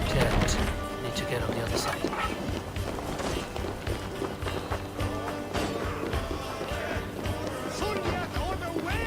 Can't. Need to get on the other side. Sunyak on the way!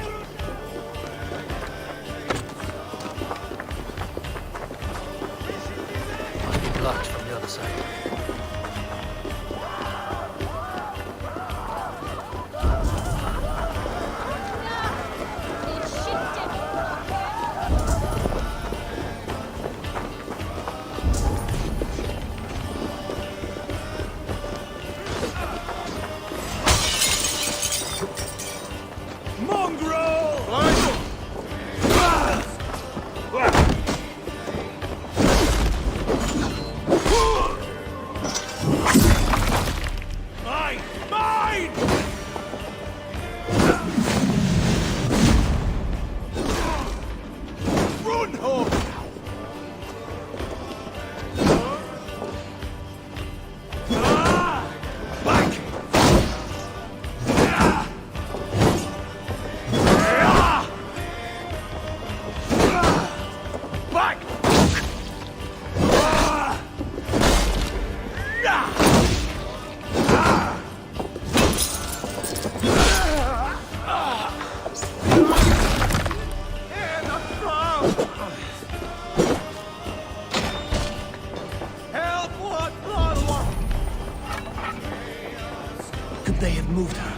Could they have moved her?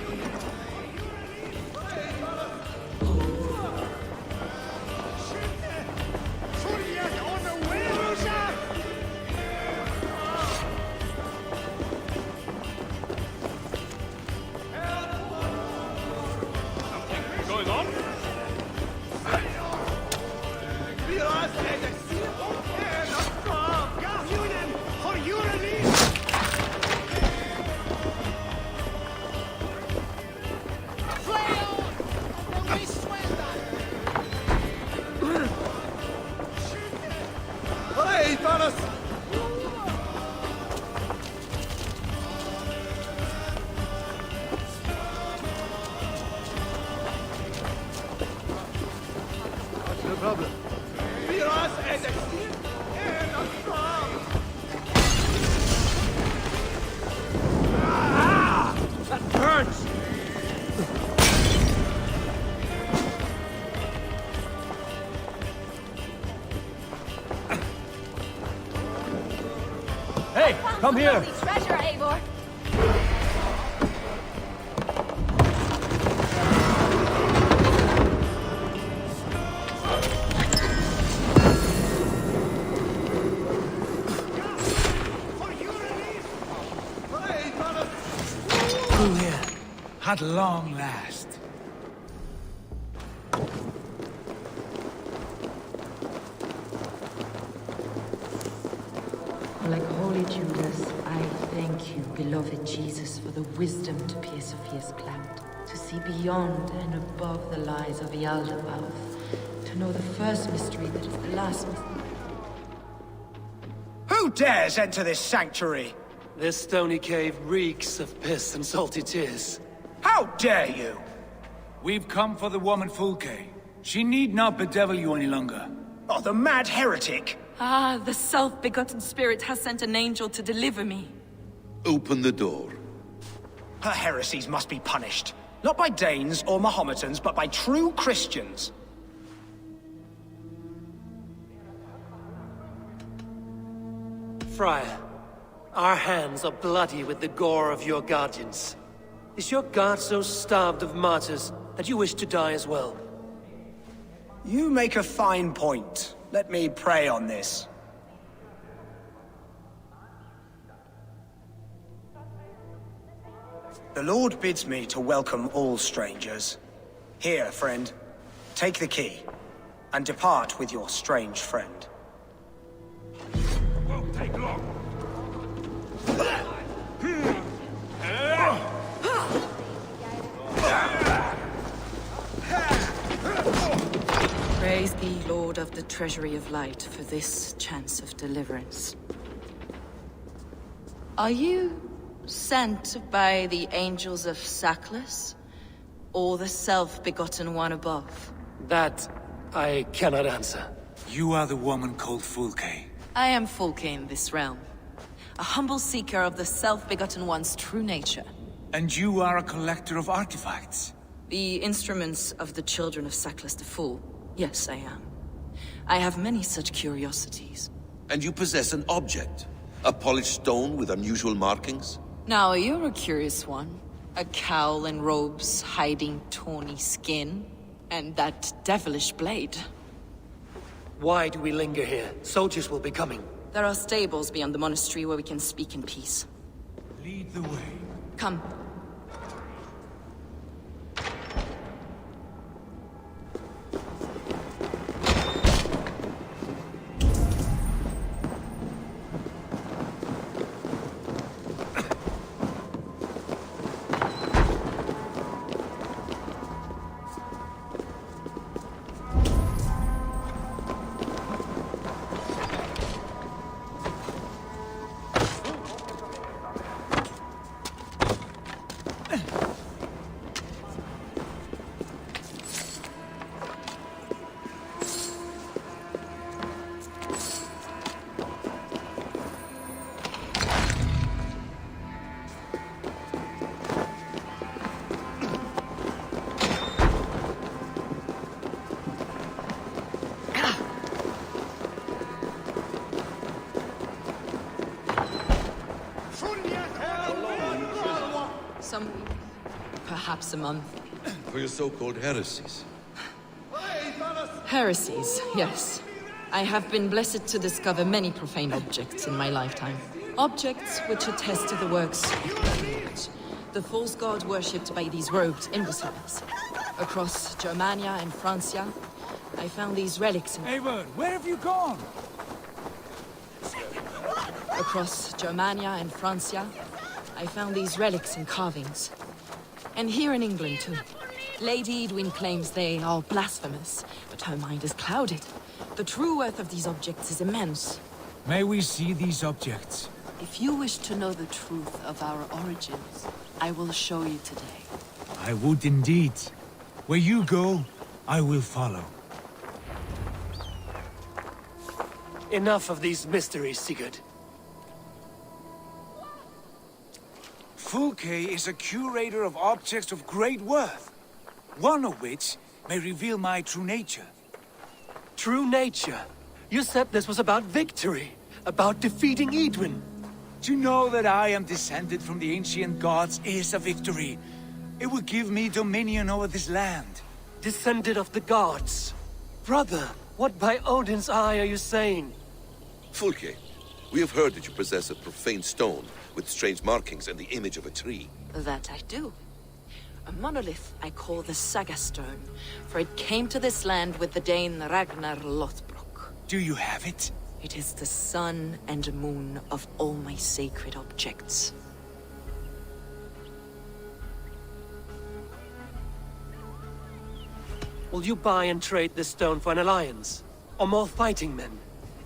Going on? No problem. That hurts! Hey, come here! Holy treasure, Eivor! Through here. At long last. Like holy Judas, I thank you, beloved Jesus, for the wisdom to pierce Sophia's cloud, to see beyond and above the lies of Yaldabaoth, to know the first mystery that is the last mystery. Who dares enter this sanctuary? This stony cave reeks of piss and salty tears. How dare you? We've come for the woman Fulke. She need not bedevil you any longer. Oh, the mad heretic! Ah, the self-begotten spirit has sent an angel to deliver me. Open the door. Her heresies must be punished. Not by Danes or Mahometans, but by true Christians. Friar, our hands are bloody with the gore of your guardians. Is your God so starved of martyrs that you wish to die as well? You make a fine point. Let me pray on this. The Lord bids me to welcome all strangers. Here, friend, take the key, and depart with your strange friend. Won't take long. Praise thee, Lord of the Treasury of Light, for this chance of deliverance. Are you sent by the angels of Saklas, or the self-begotten one above? That I cannot answer. You are the woman called Fulke. I am Fulke in this realm. A humble seeker of the self-begotten one's true nature. And you are a collector of artifacts. The instruments of the children of Saklas the Fool. Yes, I am. I have many such curiosities. And you possess an object? A polished stone with unusual markings? Now, you're a curious one. A cowl and robes hiding tawny skin. And that devilish blade. Why do we linger here? Soldiers will be coming. There are stables beyond the monastery where we can speak in peace. Lead the way. Come. Some weeks, perhaps a month. For your so-called heresies. Heresies, yes. I have been blessed to discover many profane objects in my lifetime. Objects which attest to the works of the Lord, the false god worshipped by these robed imbeciles. Across Germania and Francia, I found these relics in... Eivor, where have you gone? Across Germania and Francia, I found these relics and carvings. And here in England, too. Lady Edwin claims they are blasphemous, but her mind is clouded. The true worth of these objects is immense. May we see these objects? If you wish to know the truth of our origins, I will show you today. I would indeed. Where you go, I will follow. Enough of these mysteries, Sigurd. Fulke is a curator of objects of great worth, one of which may reveal my true nature. True nature? You said this was about victory, about defeating Edwin. To know that I am descended from the ancient gods is a victory. It will give me dominion over this land. Descended of the gods? Brother, what by Odin's eye are you saying? Fulke, we have heard that you possess a profane stone with strange markings and the image of a tree. That I do. A monolith I call the Saga Stone, for it came to this land with the Dane Ragnar Lothbrok. Do you have it? It is the sun and moon of all my sacred objects. Will you buy and trade this stone for an alliance? Or more fighting men?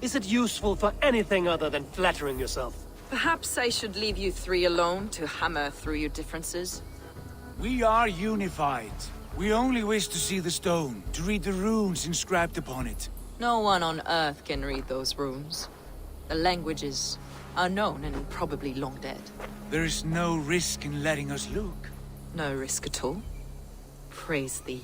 Is it useful for anything other than flattering yourself? Perhaps I should leave you three alone to hammer through your differences? We are unified. We only wish to see the stone, to read the runes inscribed upon it. No one on Earth can read those runes. The languages are known and probably long dead. There is no risk in letting us look. No risk at all. Praise thee,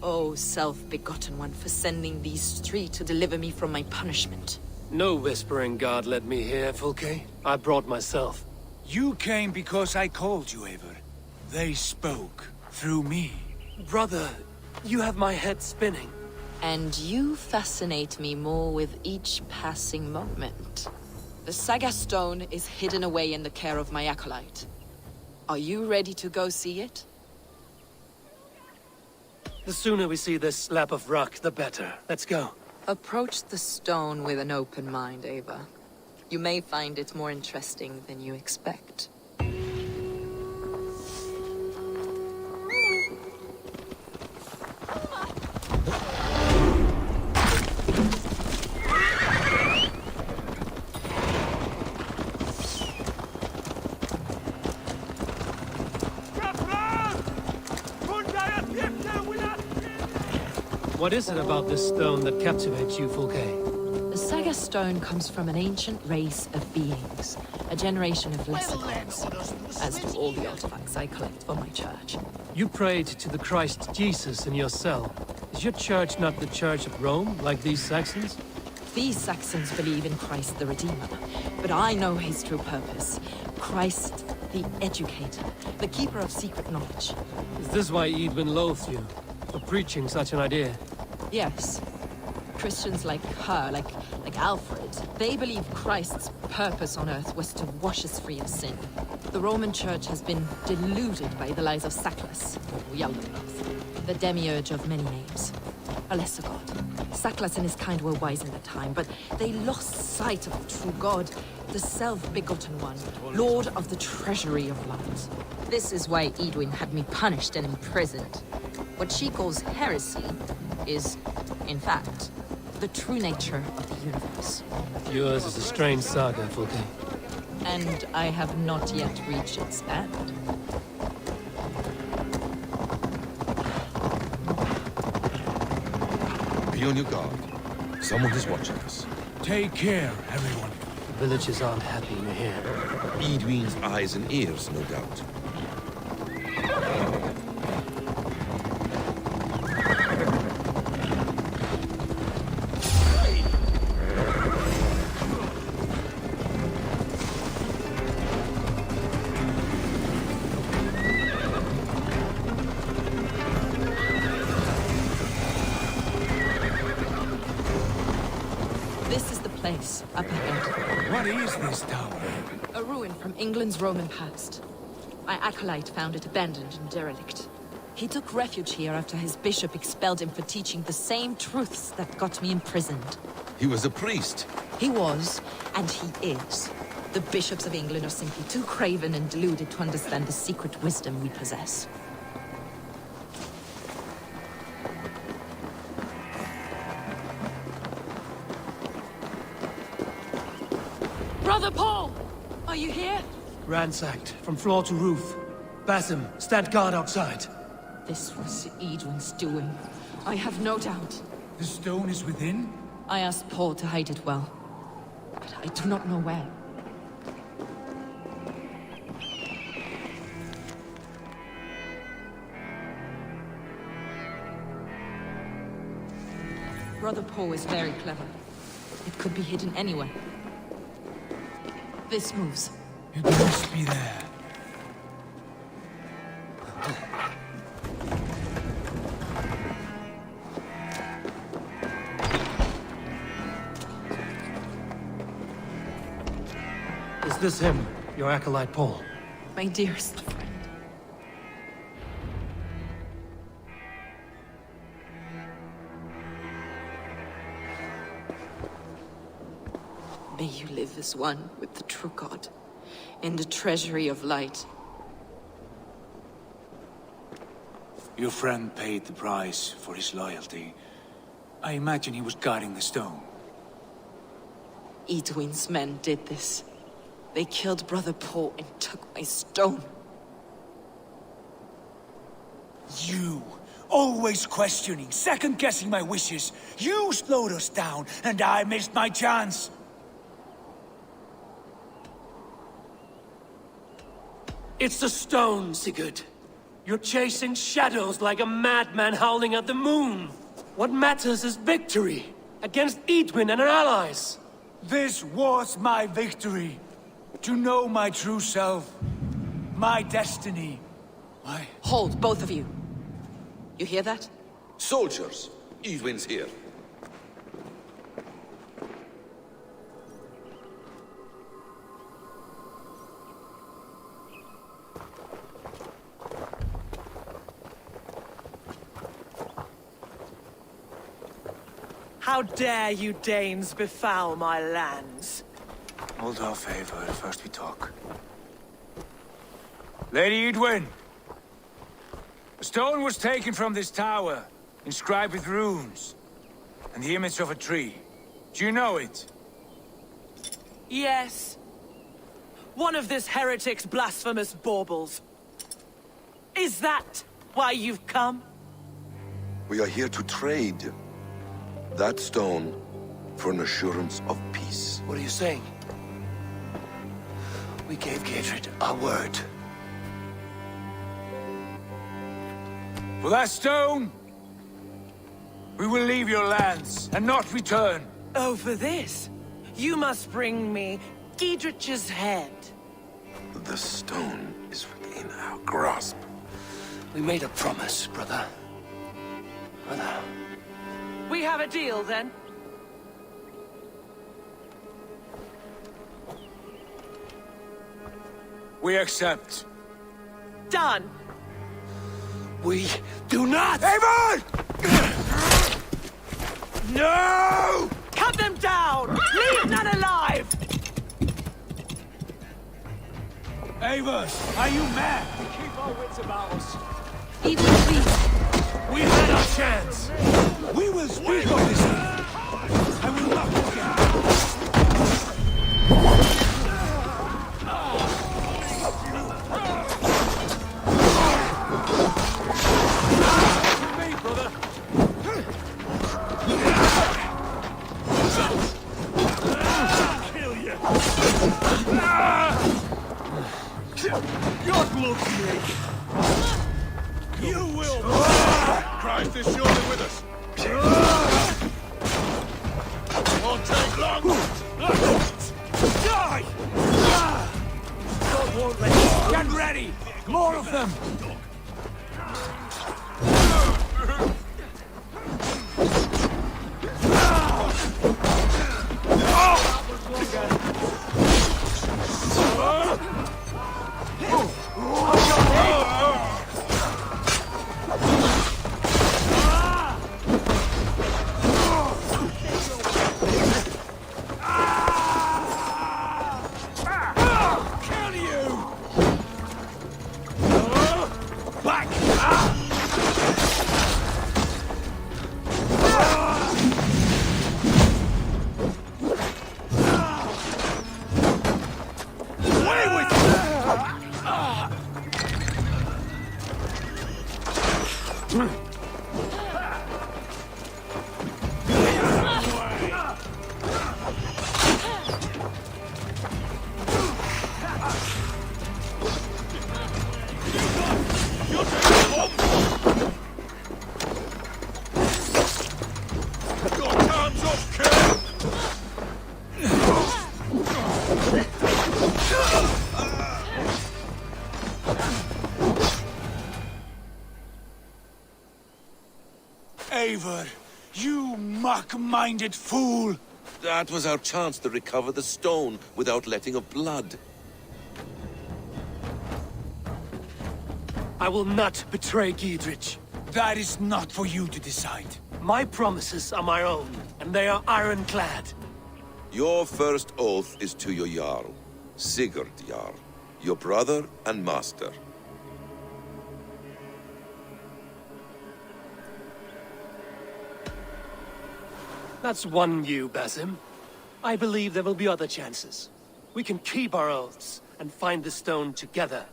O self-begotten one, for sending these three to deliver me from my punishment. No whispering God led me here, Fulke. I brought myself. You came because I called you, Eivor. They spoke through me. Brother, you have my head spinning. And you fascinate me more with each passing moment. The Saga Stone is hidden away in the care of my acolyte. Are you ready to go see it? The sooner we see this slab of rock, the better. Let's go. Approach the stone with an open mind, Ava. You may find it more interesting than you expect. What is it about this stone that captivates you, Fulke? The Saga Stone comes from an ancient race of beings, a generation of lesser gods, as do all the artifacts I collect for my church. You prayed to the Christ Jesus in your cell. Is your church not the Church of Rome, like these Saxons? These Saxons believe in Christ the Redeemer, but I know his true purpose. Christ the Educator, the keeper of secret knowledge. Is this why Edwin loathed you? For preaching such an idea? Yes. Christians like her, like Alfred, they believe Christ's purpose on earth was to wash us free of sin. The Roman Church has been deluded by the lies of Saklas, or Yaldabaoth, the demiurge of many names. A lesser god. Saklas and his kind were wise in their time, but they lost sight of the true god, the self-begotten one, lord of the treasury of light. This is why Edwin had me punished and imprisoned. What she calls heresy is, in fact, the true nature of the universe. Yours is a strange saga, Fulke. And I have not yet reached its end. Be on your guard. Someone is watching us. Take care, everyone. The villagers aren't happy you're here. Edwin's eyes and ears, no doubt. place, up ahead. What is this tower? A ruin from England's Roman past. My acolyte found it abandoned and derelict. He took refuge here after his bishop expelled him for teaching the same truths that got me imprisoned. He was a priest. He was, and he is. The bishops of England are simply too craven and deluded to understand the secret wisdom we possess. Brother Paul! Are you here? Ransacked, from floor to roof. Basim, stand guard outside. This was Edwin's doing. I have no doubt. The stone is within? I asked Paul to hide it well, but I do not know where. Brother Paul is very clever. It could be hidden anywhere. This moves. It must be there. Is this him, your acolyte Paul? My dearest friend. May you live as one with the true God, in the treasury of light. Your friend paid the price for his loyalty. I imagine he was guarding the stone. Edwin's men did this. They killed Brother Paul and took my stone. You, always questioning, second-guessing my wishes. You slowed us down, and I missed my chance. It's the stone, Sigurd. You're chasing shadows like a madman howling at the moon. What matters is victory against Edwin and her allies. This was my victory. To know my true self, my destiny. Why? Hold, both of you. You hear that? Soldiers, Edwin's here. How dare you Danes befoul my lands? Hold off, Eivor. First we talk. Lady Edwin! A stone was taken from this tower, inscribed with runes, and the image of a tree. Do you know it? Yes. One of this heretic's blasphemous baubles. Is that why you've come? We are here to trade that stone for an assurance of peace. What are you saying? We gave Gatred our word. For that stone, we will leave your lands and not return. Oh, for this? You must bring me Giedrich's head. The stone is within our grasp. We made a promise, brother. Brother. We have a deal, then? We accept. Done! We do not! Eivor! No! Cut them down! Leave none alive! Eivor, are you mad? Keep our wits about us. Edwin, please. We had our chance! We will speak of this. I will not forget. God loves me! You will! Christ is surely with us! Won't take long! Die! God won't let you. Get ready! More of them! back! Away with you! Eivor, you mock-minded fool! That was our chance to recover the stone without letting of blood. I will not betray Giedrich. That is not for you to decide. My promises are my own, and they are ironclad. Your first oath is to your Jarl, Sigurd Jarl, your brother and master. That's one you, Basim. I believe there will be other chances. We can keep our oaths and find the stone together.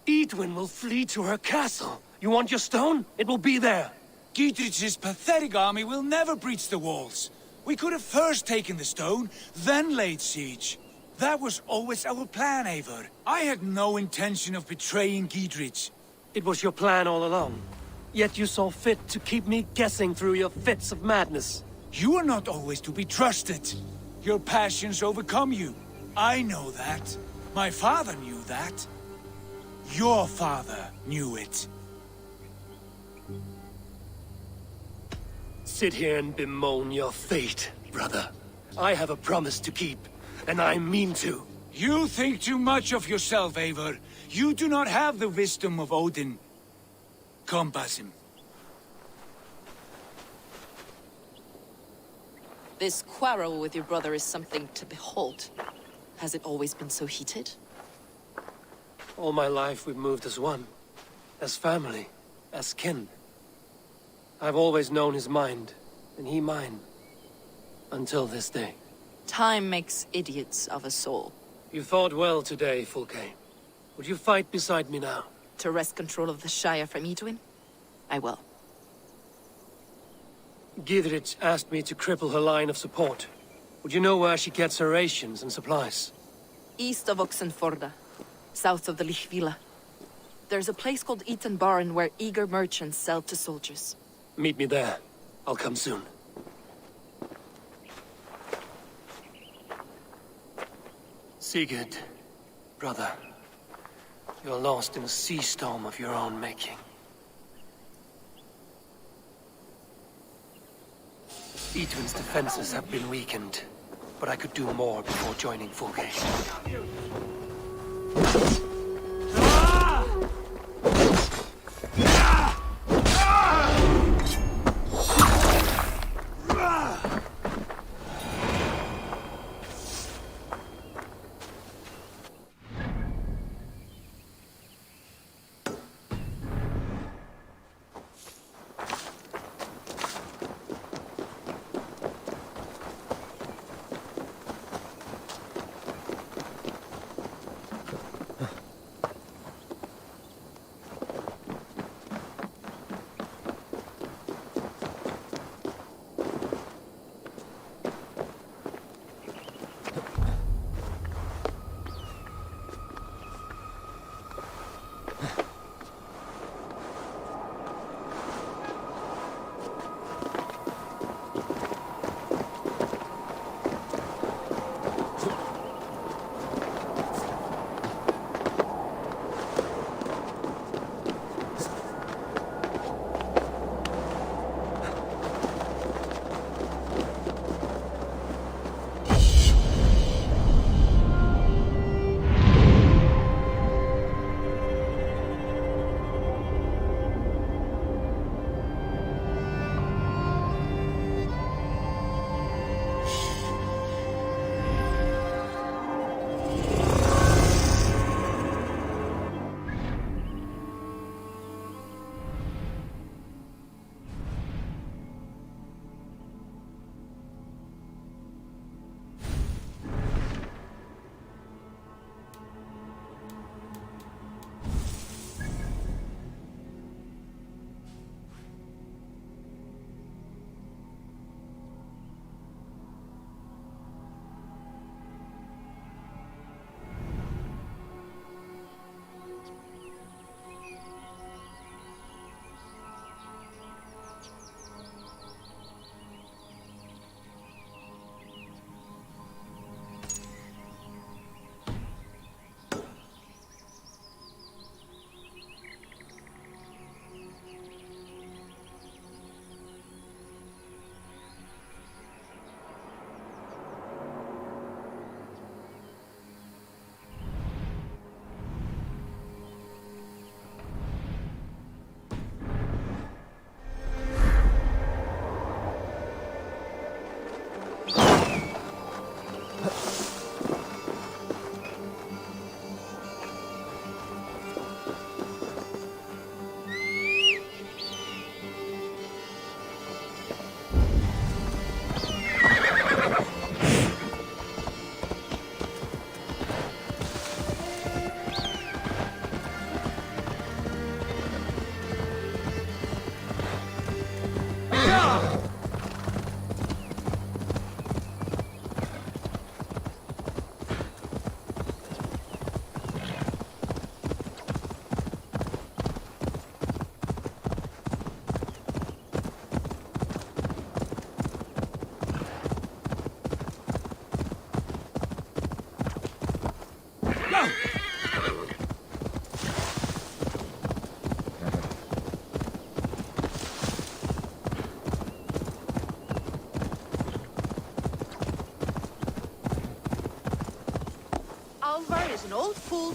Edwin will flee to her castle. You want your stone? It will be there. Giedrich's pathetic army will never breach the walls. We could have first taken the stone, then laid siege. That was always our plan, Eivor. I had no intention of betraying Giedrich. It was your plan all along. Yet you saw fit to keep me guessing through your fits of madness. You are not always to be trusted. Your passions overcome you. I know that. My father knew that. Your father knew it. Sit here and bemoan your fate, brother. I have a promise to keep, and I mean to. You think too much of yourself, Eivor. You do not have the wisdom of Odin. Come, Basim. This quarrel with your brother is something to behold. Has it always been so heated? All my life we've moved as one. As family. As kin. I've always known his mind, and he mine. Until this day. Time makes idiots of us all. You fought well today, Fulke. Would you fight beside me now? To wrest control of the Shire from Edwin? I will. Giedrich asked me to cripple her line of support. Would you know where she gets her rations and supplies? East of Oxenforda, south of the Lichvila. There's a place called Eaton Barn where eager merchants sell to soldiers. Meet me there. I'll come soon. Sigurd, brother. You're lost in a sea storm of your own making. Edwin's defenses have been weakened, but I could do more before joining Fulke.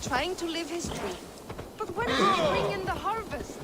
trying to live his dream. But when will he bring in the harvest?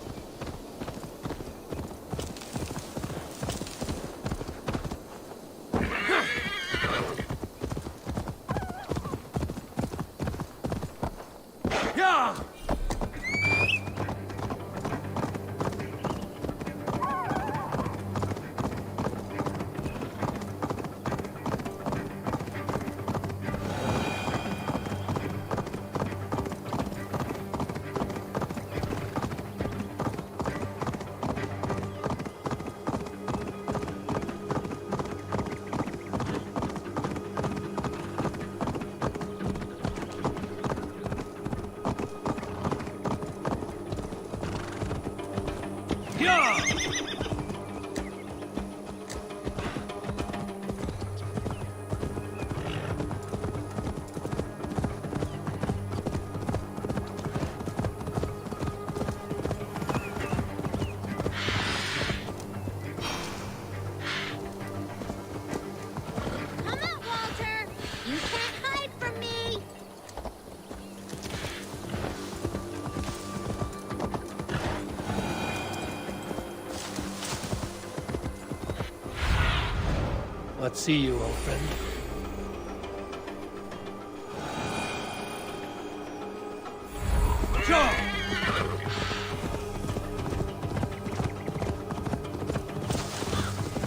Let's see you, old friend.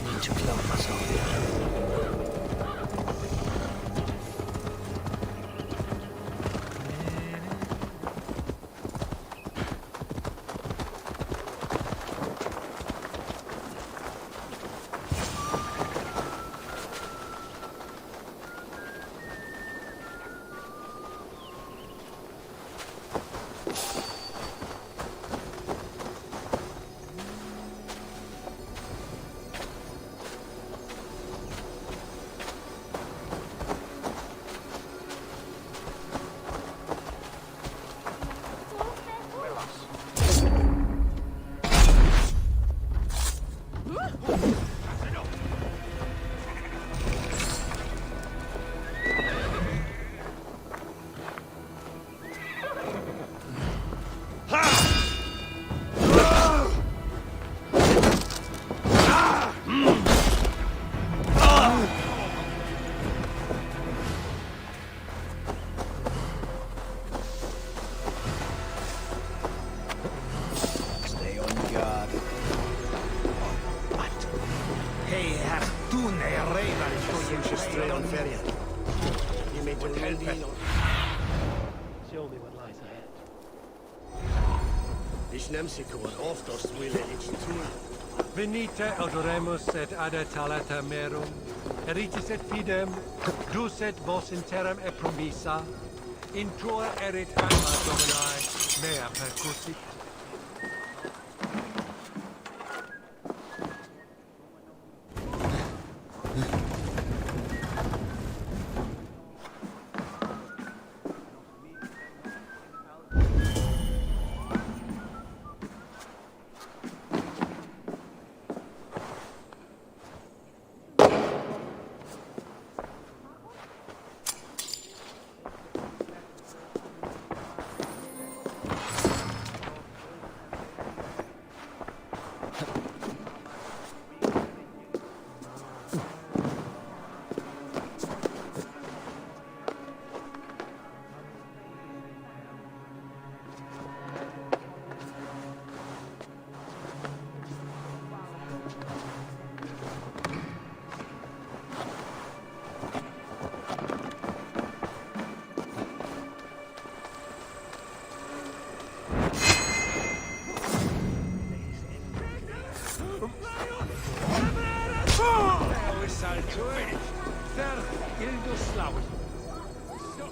Need to clothe myself here. Venite adoremus et adetalata merum, eritis et fidem, dus et vos in terram e promissa, in tua erit anima Domini, mea percussit.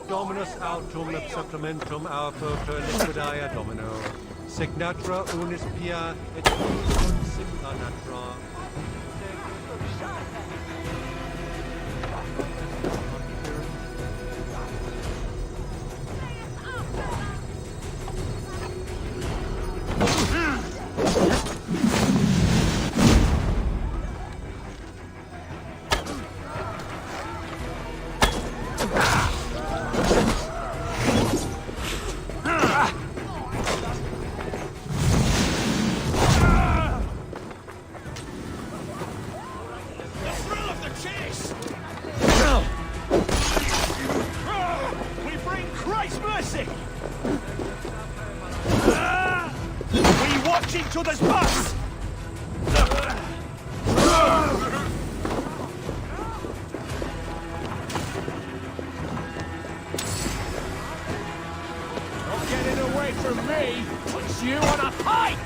Dominus autum sacramentum auto per liquidaia Domino. Signatra unis pia et unis simula natra. each other's butts! Not getting away from me! Puts you on a pike!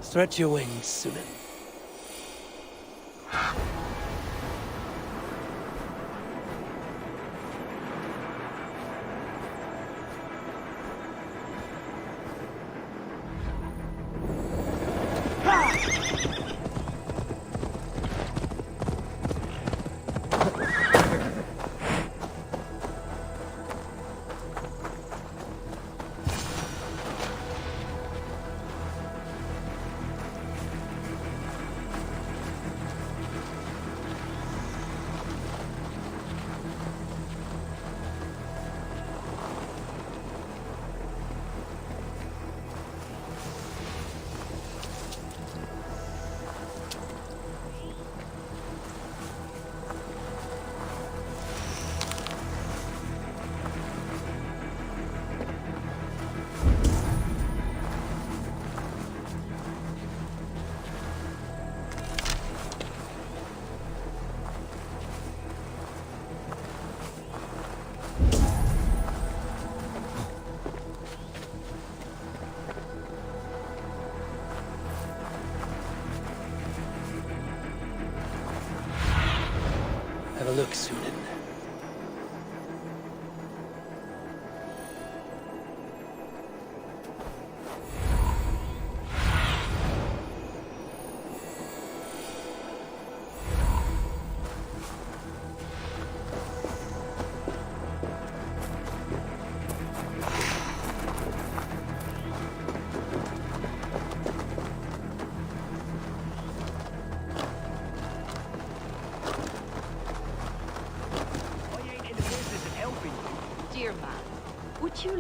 Stretch your wings, Sunan. Have a look, Sunan.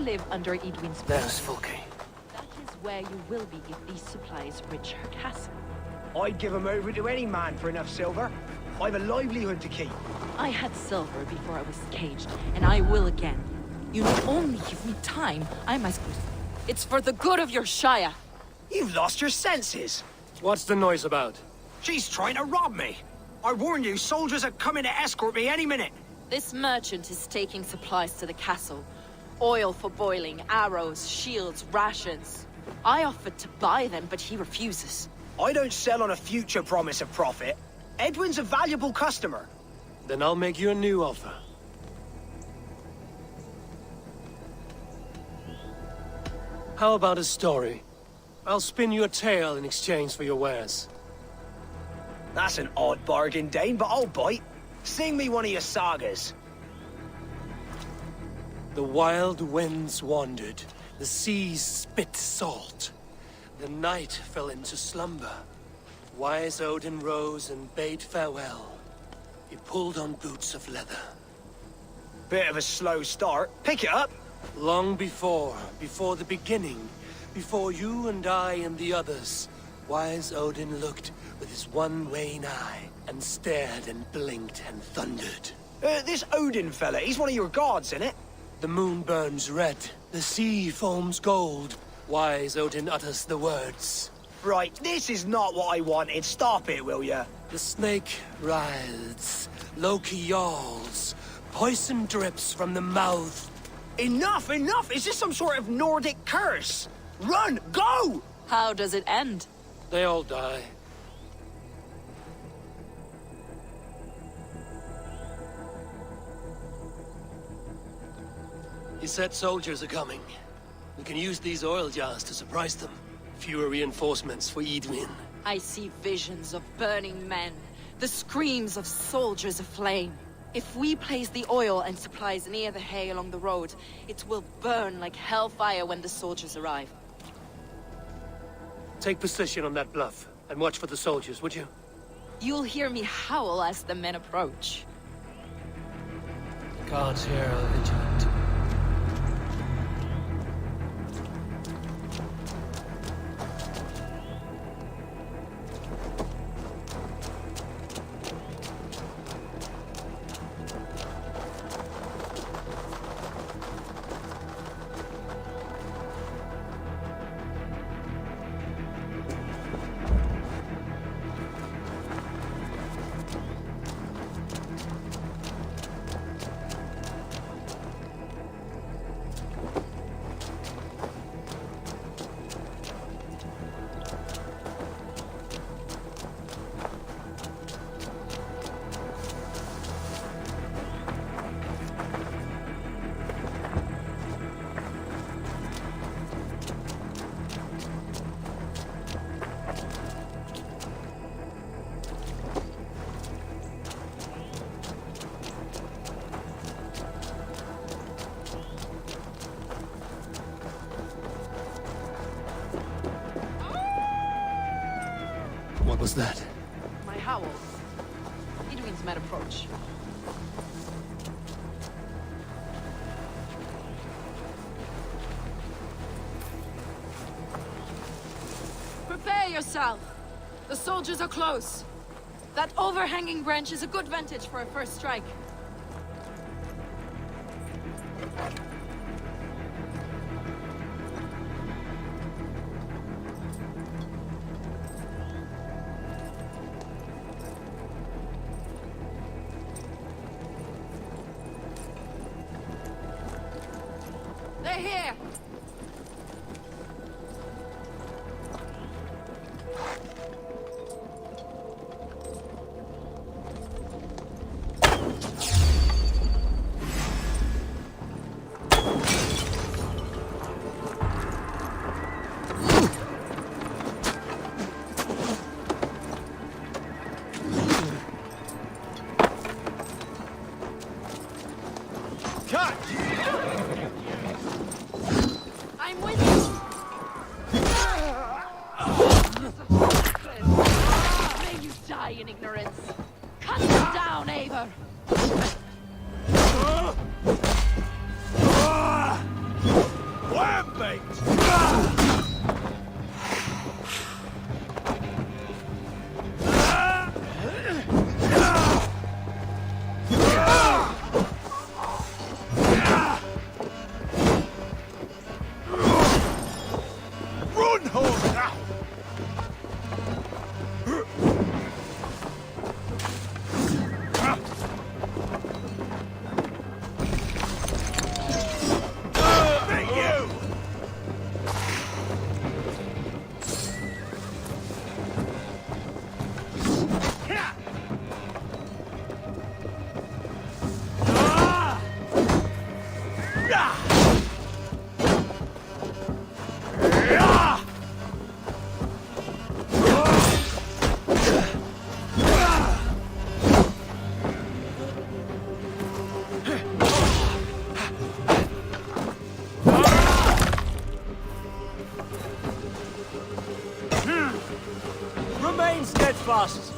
live under Edwin's There's Fulke. That is where you will be if these supplies reach her castle. I'd give 'em over to any man for enough silver. I've a livelihood to keep. I had silver before I was caged, and I will again. You not only give me time, I must... It's for the good of your Shire. You've lost your senses. What's the noise about? She's trying to rob me. I warned you, soldiers are coming to escort me any minute. This merchant is taking supplies to the castle. Oil for boiling, arrows, shields, rations. I offered to buy them, but he refuses. I don't sell on a future promise of profit. Edwin's a valuable customer. Then I'll make you a new offer. How about a story? I'll spin you a tale in exchange for your wares. That's an odd bargain, Dane, but I'll bite. Sing me one of your sagas. The wild winds wandered, the seas spit salt. The night fell into slumber. Wise Odin rose and bade farewell. He pulled on boots of leather. Bit of a slow start. Pick it up. Long before the beginning, before you and I and the others, Wise Odin looked with his one wan eye and stared and blinked and thundered. This Odin fella, he's one of your gods, isn't it? The moon burns red, the sea foams gold. Wise Odin utters the words. Right, this is not what I wanted. Stop it, will ya? The snake writhes, Loki yawls, poison drips from the mouth. Enough, enough! Is this some sort of Nordic curse? Run! Go! How does it end? They all die. He said soldiers are coming. We can use these oil jars to surprise them. Fewer reinforcements for Edwin. I see visions of burning men, the screams of soldiers aflame. If we place the oil and supplies near the hay along the road, it will burn like hellfire when the soldiers arrive. Take position on that bluff, and watch for the soldiers, would you? You'll hear me howl as the men approach. The guards here are vigilant. What was that? My howls. Edwin's men approach. Prepare yourself! The soldiers are close. That overhanging branch is a good vantage for a first strike. They're here! I'm with you! May you die in ignorance! Cut them down, Eivor! fast.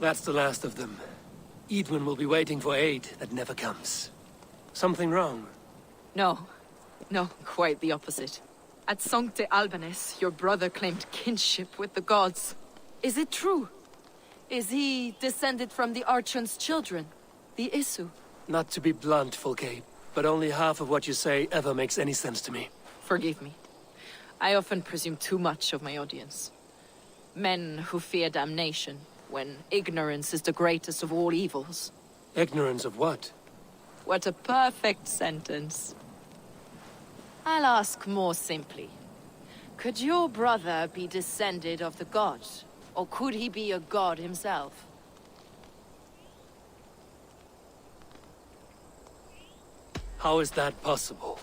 That's the last of them. Edwin will be waiting for aid that never comes. Something wrong? No. No, quite the opposite. At Sancte Albanus, your brother claimed kinship with the gods. Is it true? Is he descended from the Archon's children, the Isu? Not to be blunt, Fulke, but only half of what you say ever makes any sense to me. Forgive me. I often presume too much of my audience. Men who fear damnation, when ignorance is the greatest of all evils. Ignorance of what? What a perfect sentence. I'll ask more simply. Could your brother be descended of the gods? Or could he be a god himself? How is that possible?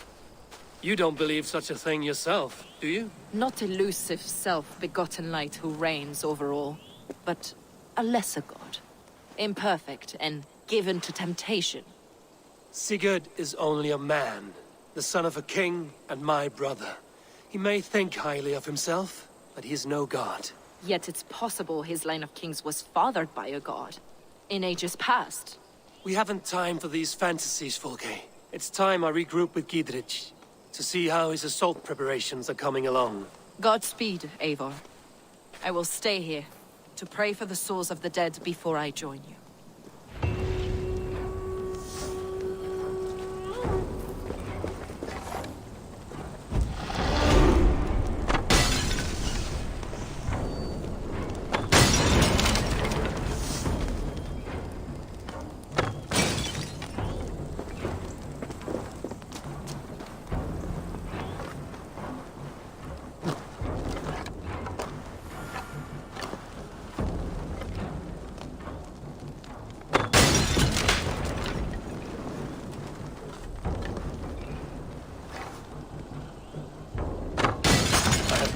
You don't believe such a thing yourself, do you? Not elusive self-begotten light who reigns over all, but a lesser god. Imperfect and given to temptation. Sigurd is only a man, the son of a king and my brother. He may think highly of himself, but he is no god. Yet it's possible his line of kings was fathered by a god, in ages past. We haven't time for these fantasies, Fulke. It's time I regroup with Gidrich, to see how his assault preparations are coming along. Godspeed, Eivor. I will stay here, to pray for the souls of the dead before I join you.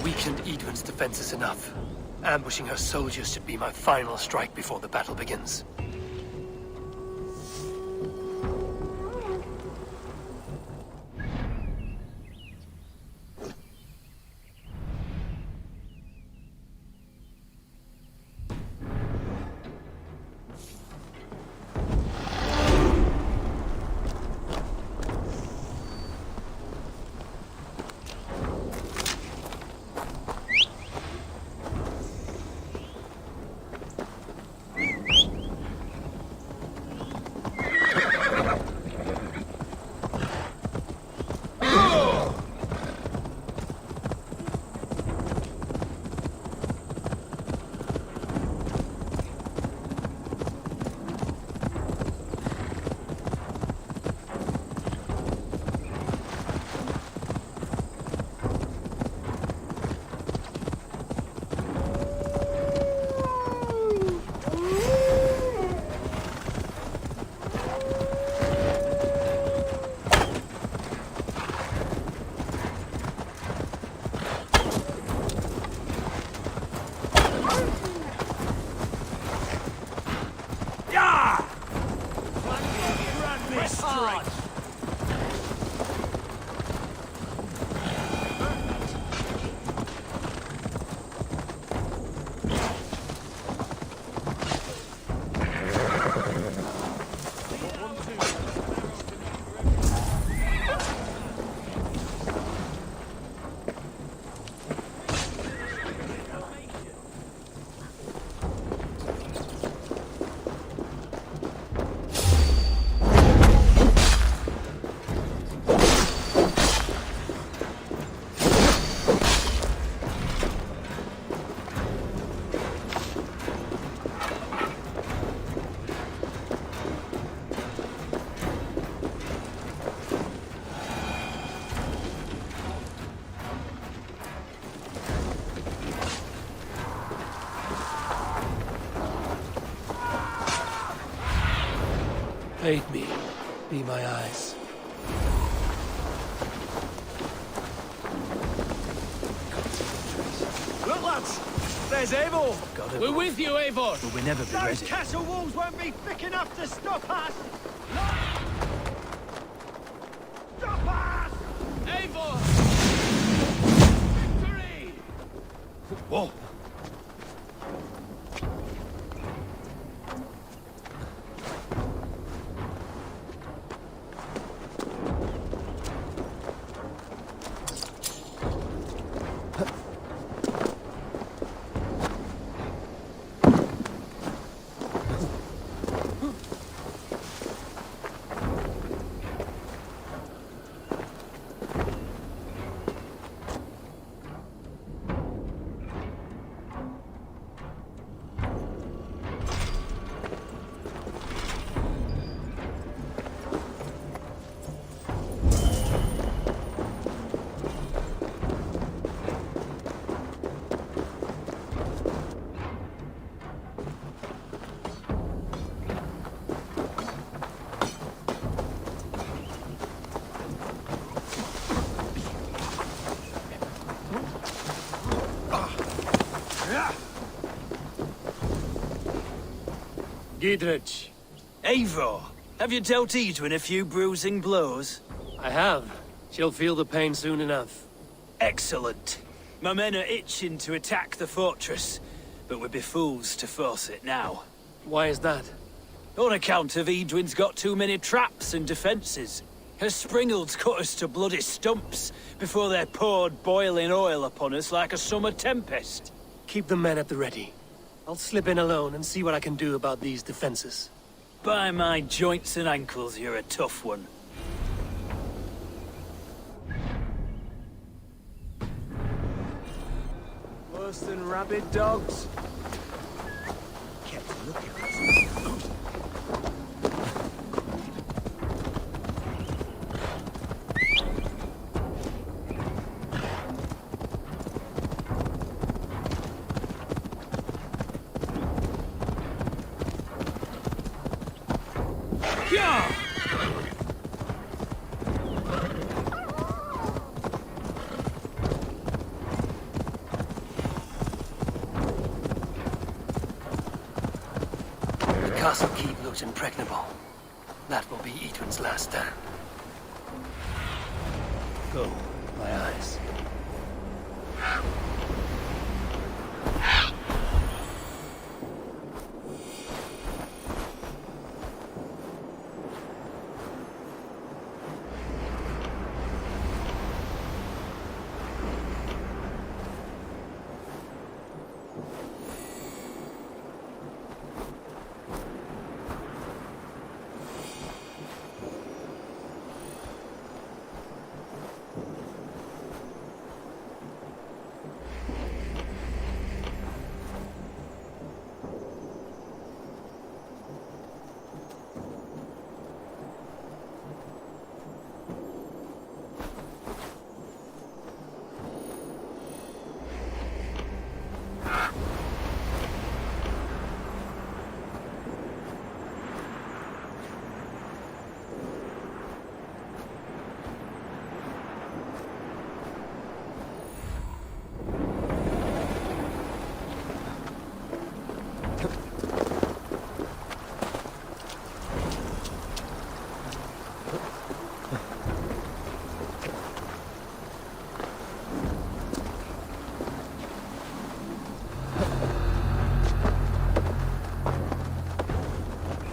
Weakened Edwin's defenses enough. Ambushing her soldiers should be my final strike before the battle begins. Aid me. Be my eyes. Look, lads! There's Eivor! We're with you, Eivor! But we'll never be Those ready. castle walls won't be thick enough to stop us! Stop us! Eivor! Victory! Whoa! Gidrich. Eivor, have you dealt Edwin a few bruising blows? I have. She'll feel the pain soon enough. Excellent. My men are itching to attack the fortress, but we'd be fools to force it now. Why is that? On account of Edwin's got too many traps and defences. Her springalds cut us to bloody stumps before they poured boiling oil upon us like a summer tempest. Keep the men at the ready. I'll slip in alone and see what I can do about these defenses. By my joints and ankles, you're a tough one. Worse than rabid dogs. Kept looking at us. The castle keep looks impregnable. That will be Edwin's last stand. Go, my eyes.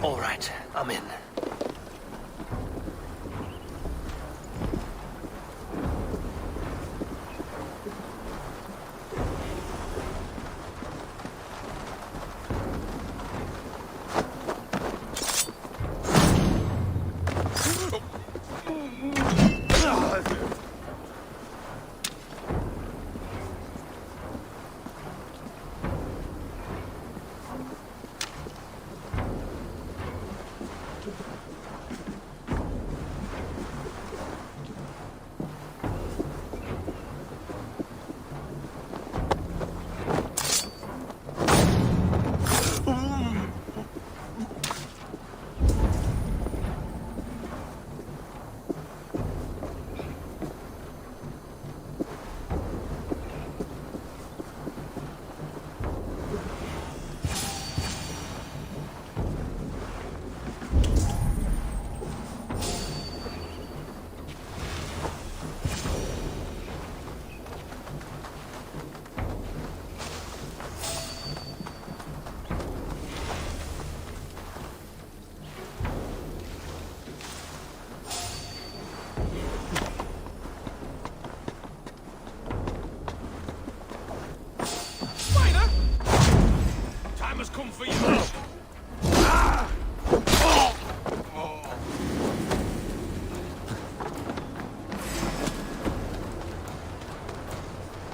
All right, I'm in.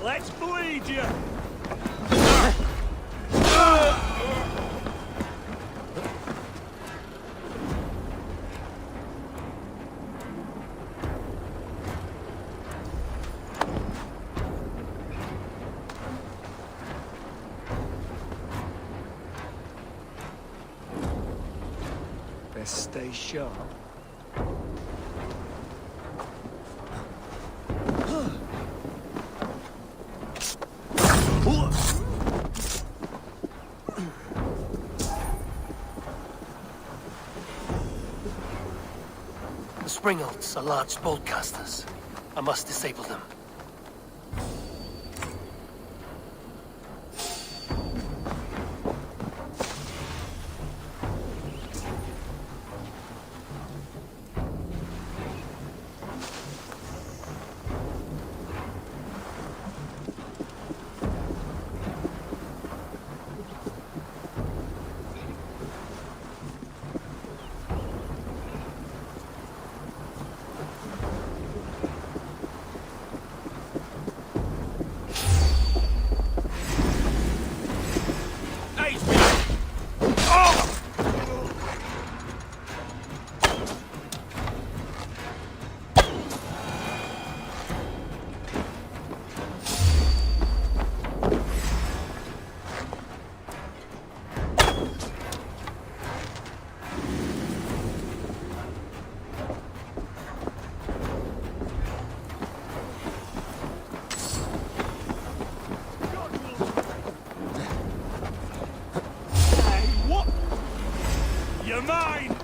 Let's bleed you! Best stay sharp. The Springolds are large boltcasters. I must disable them. You're mine!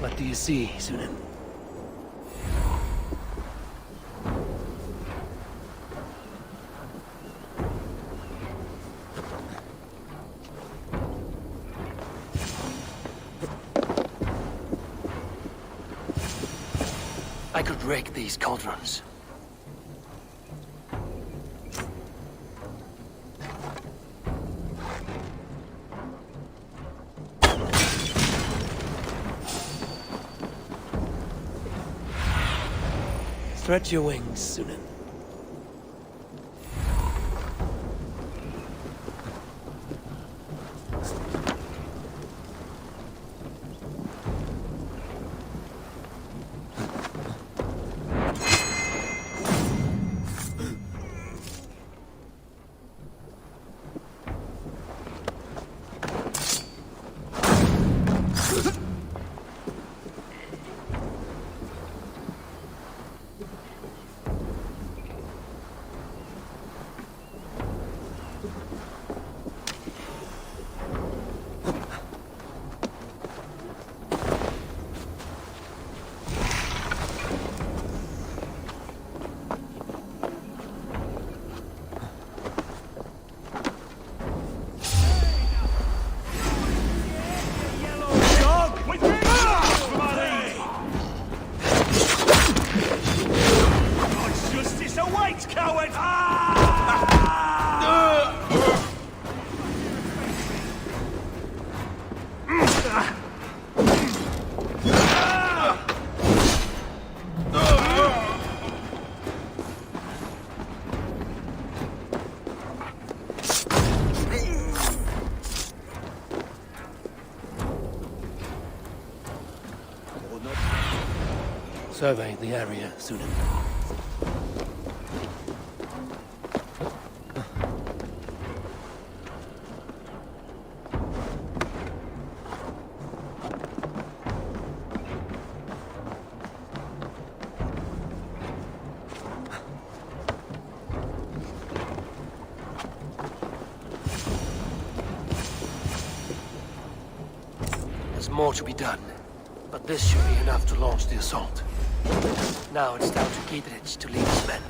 What do you see, Sunan? I could rake these cauldrons. Stretch your wings, Sunan. Survey the area soon enough. There's more to be done, but this should be enough to launch the assault. Now it's down to Giedrich to lead his men.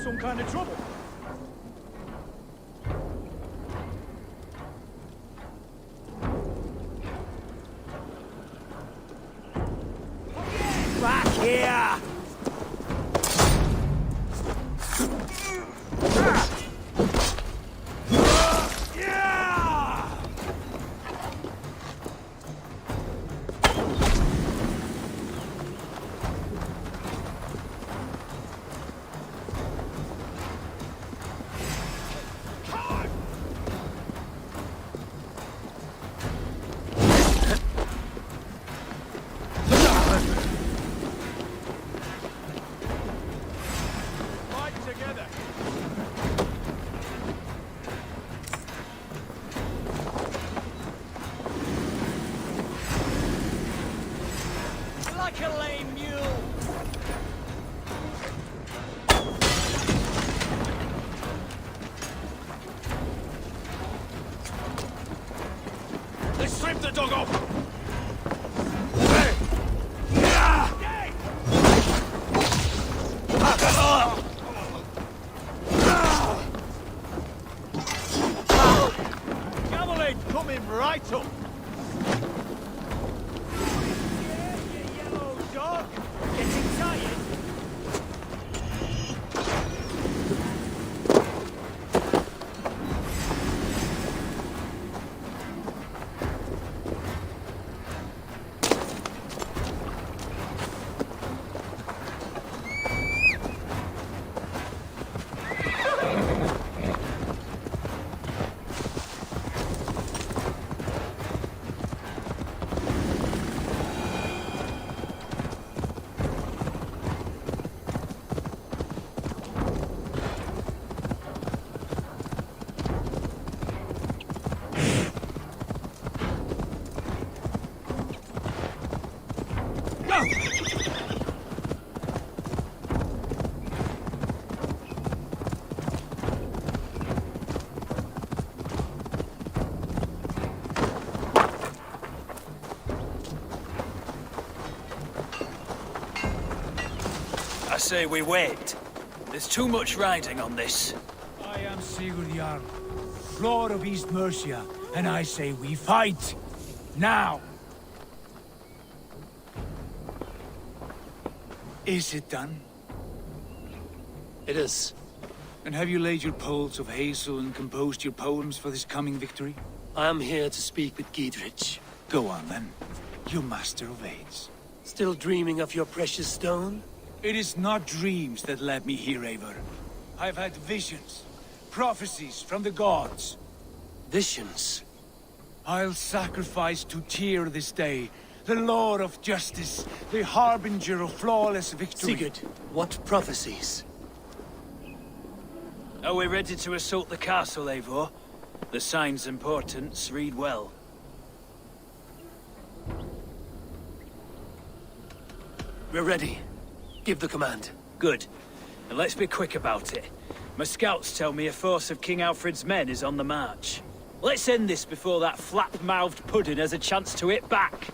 Some kind of trouble. Back here! Like a lame mule! They stripped the dog off! Cavalry coming right up! Dog, getting tired? say we wait. There's too much riding on this. I am Sigurd Jarl, Lord of East Mercia, and I say we fight! Now! Is it done? It is. And have you laid your poles of hazel and composed your poems for this coming victory? I am here to speak with Giedrich. Go on then, you master of aids. Still dreaming of your precious stone? It is not dreams that led me here, Eivor. I've had visions, prophecies from the gods. Visions? I'll sacrifice to Tyr this day, the Lord of Justice, the harbinger of flawless victory. Sigurd, what prophecies? Are we ready to assault the castle, Eivor? The sign's importance, read well. We're ready. Give the command. Good. And let's be quick about it. My scouts tell me a force of King Alfred's men is on the march. Let's end this before that flap-mouthed pudding has a chance to hit back.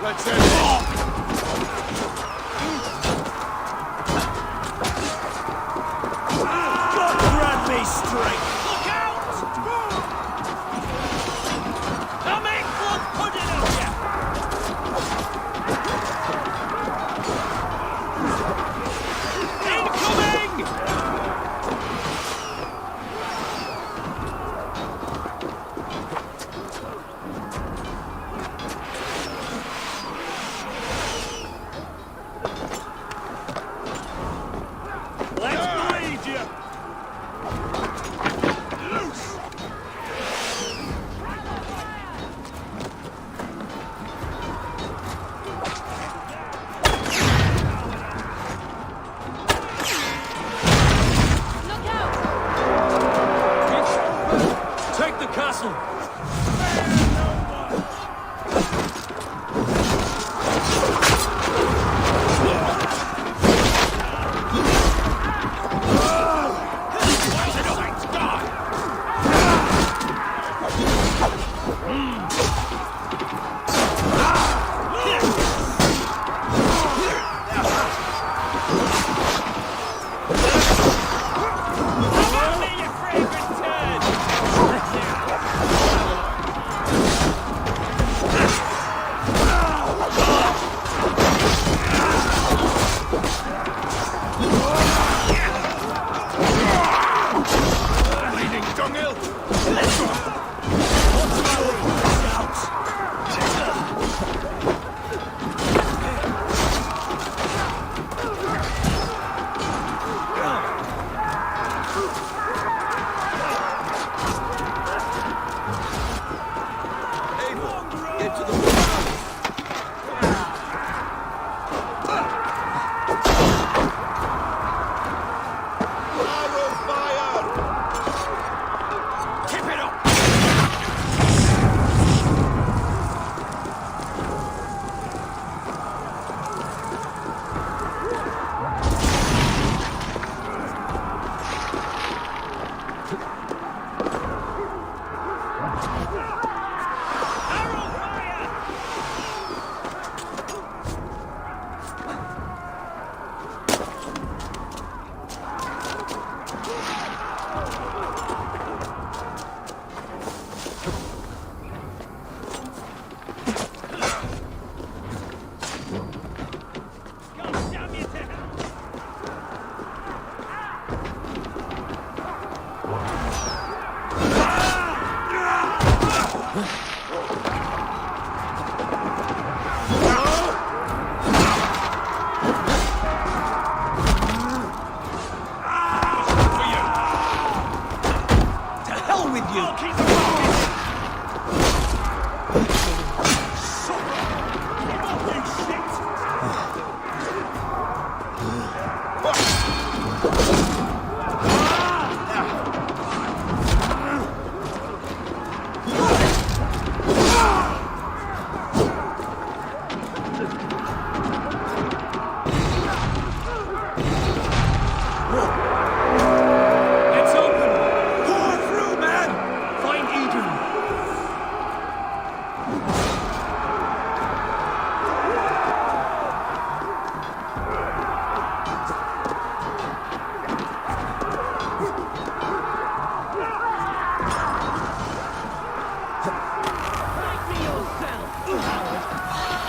Let's end it! God grant me strength! Look out! I'll make blood pudding of you! Incoming!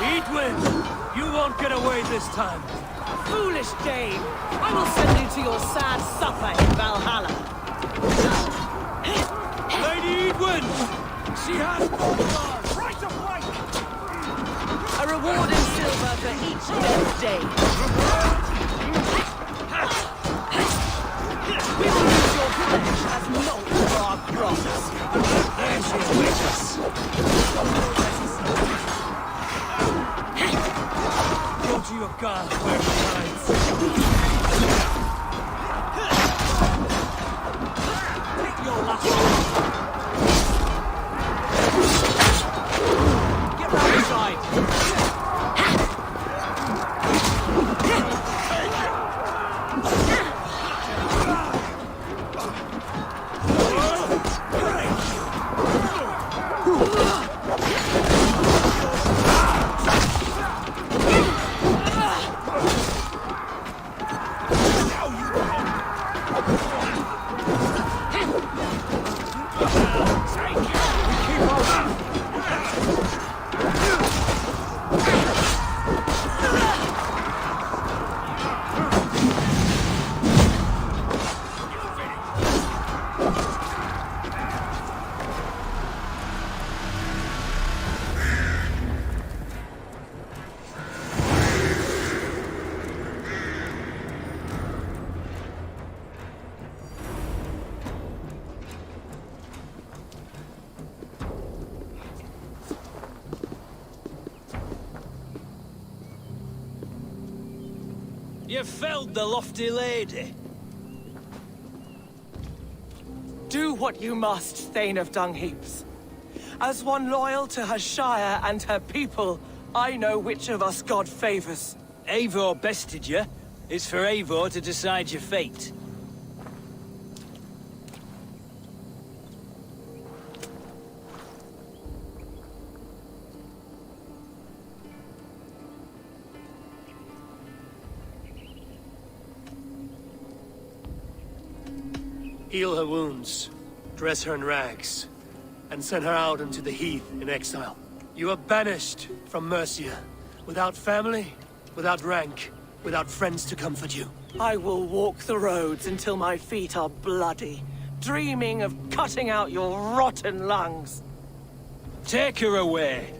Edwin, you won't get away this time. Foolish game. I will send you to your sad supper in Valhalla. Lady Edwin! She has bodyguards! Right of way! A reward in silver for each death day. We will use your flesh as mulch for our crops. There she awaits us. Go to your guard where she hides. Take your last one. Get round the side. You felled the lofty lady. Do what you must, Thane of Dungheaps. As one loyal to her shire and her people, I know which of us God favors. Eivor bested you. It's for Eivor to decide your fate. Heal her wounds, dress her in rags, and send her out into the heath in exile. You are banished from Mercia, without family, without rank, without friends to comfort you. I will walk the roads until my feet are bloody, dreaming of cutting out your rotten lungs. Take her away.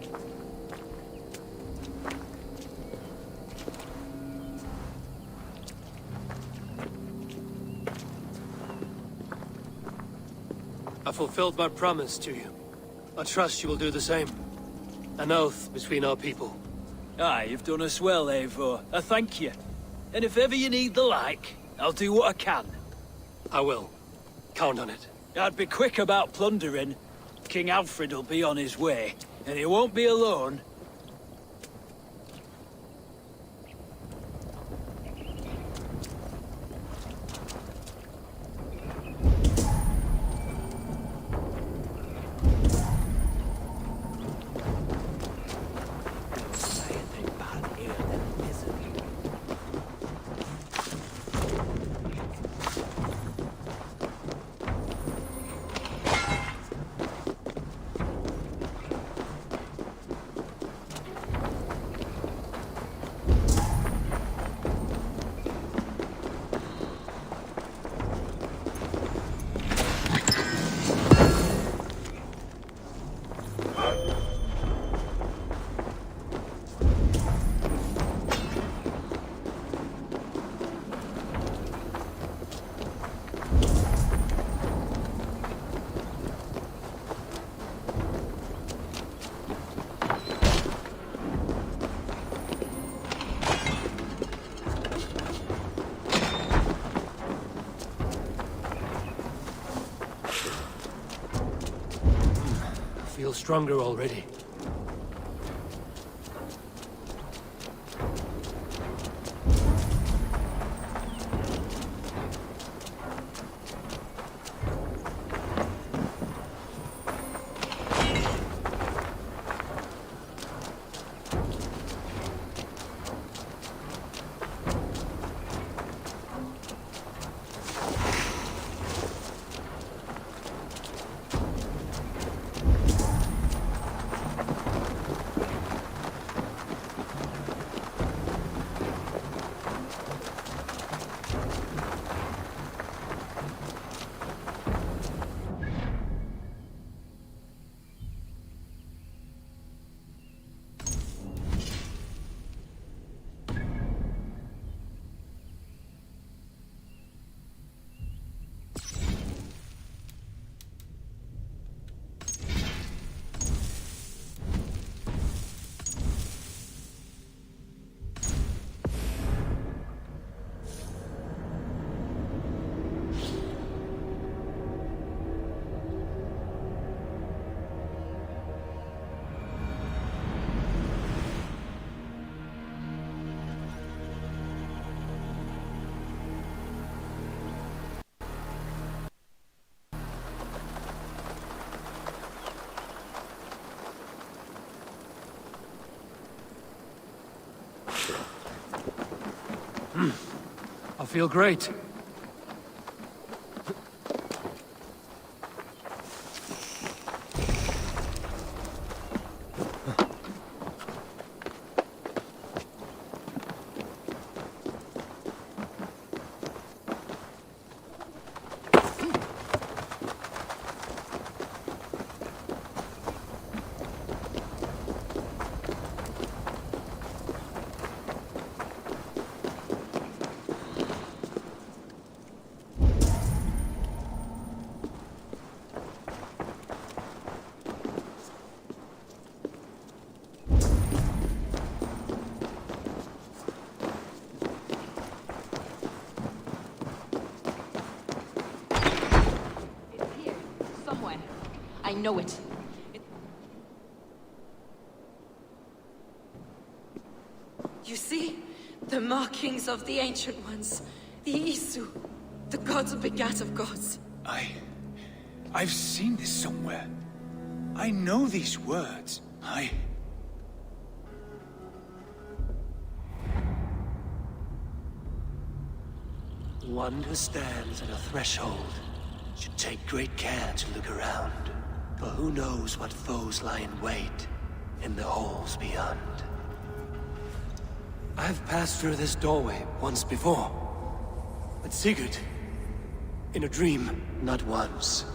I fulfilled my promise to you. I trust you will do the same. An oath between our people. Aye, you've done us well, Eivor. I thank you. And if ever you need the like, I'll do what I can. I will. Count on it. I'd be quick about plundering. King Alfred will be on his way, and he won't be alone. Feel stronger already. I feel great. I know it. You see? The markings of the Ancient Ones. The Isu. The gods begat of gods. I've seen this somewhere. I know these words. One who stands at a threshold should take great care to look around. For who knows what foes lie in wait in the halls beyond. I've passed through this doorway once before. But Sigurd, in a dream, not once,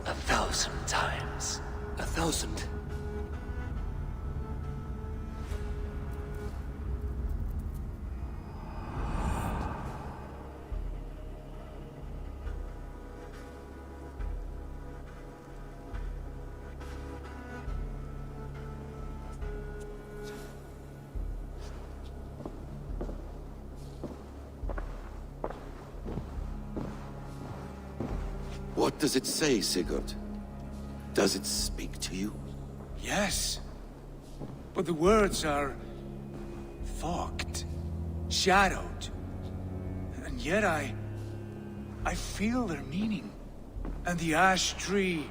1,000 times. 1,000. What does it say, Sigurd? Does it speak to you? Yes. But the words are... fogged. Shadowed. And yet I feel their meaning. And the ash tree...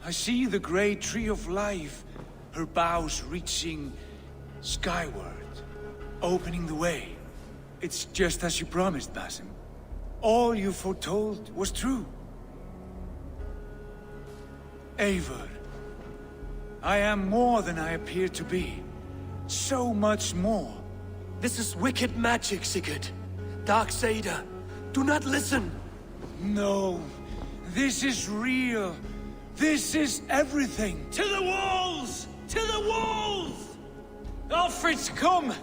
I see the great tree of life, her boughs reaching skyward, opening the way. It's just as you promised, Basim. All you foretold was true. Eivor, I am more than I appear to be. So much more. This is wicked magic, Sigurd. Darksader, do not listen. No, this is real. This is everything. To the walls! To the walls! Alfred's come!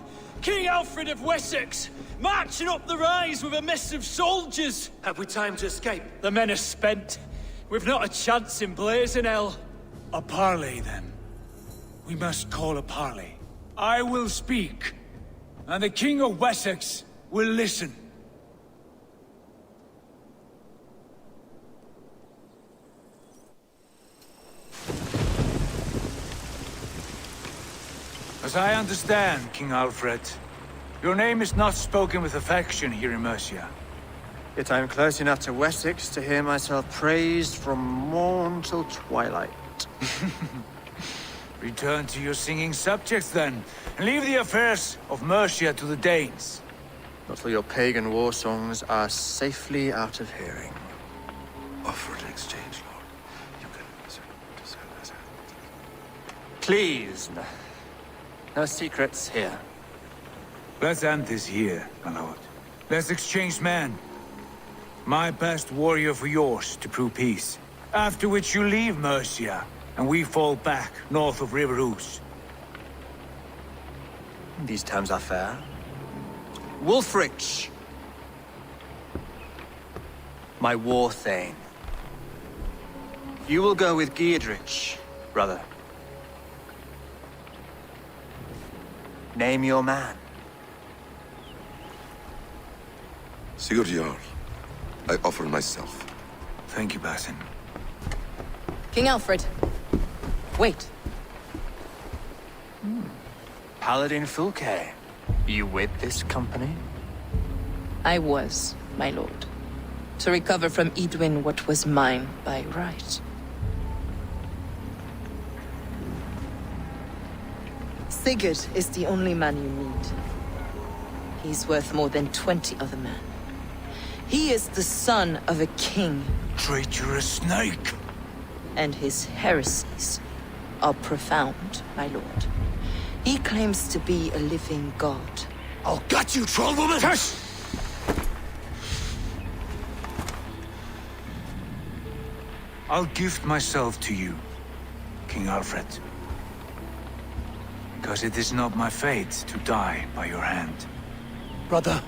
King Alfred of Wessex! Marching up the rise with a mess of soldiers! Have we time to escape? The men are spent. We've not a chance in blazing hell. A parley, then. We must call a parley. I will speak, and the King of Wessex will listen. As I understand, King Alfred, your name is not spoken with affection here in Mercia. Yet I am close enough to Wessex to hear myself praised from morn till twilight. Return to your singing subjects, then, and leave the affairs of Mercia to the Danes. Not till your pagan war songs are safely out of hearing. Offer an exchange, Lord. You can... Please, no secrets here. Let's end this here, my lord. Let's exchange men. My best warrior for yours to prove peace. After which you leave Mercia, and we fall back north of River Ouse. These terms are fair. Wulfrich! My war thane. You will go with Giedrich, brother. Name your man. Sigurd Jarl, I offer myself. Thank you, Basim. King Alfred. Wait. Paladin Fulke. You with this company? I was, my lord. To recover from Edwin what was mine by right. Sigurd is the only man you need. He's worth more than 20 other men. He is the son of a king. Traitorous snake! And his heresies are profound, my lord. He claims to be a living god. I'll gut you, troll woman! Hush! I'll gift myself to you, King Alfred. Because it is not my fate to die by your hand. Brother.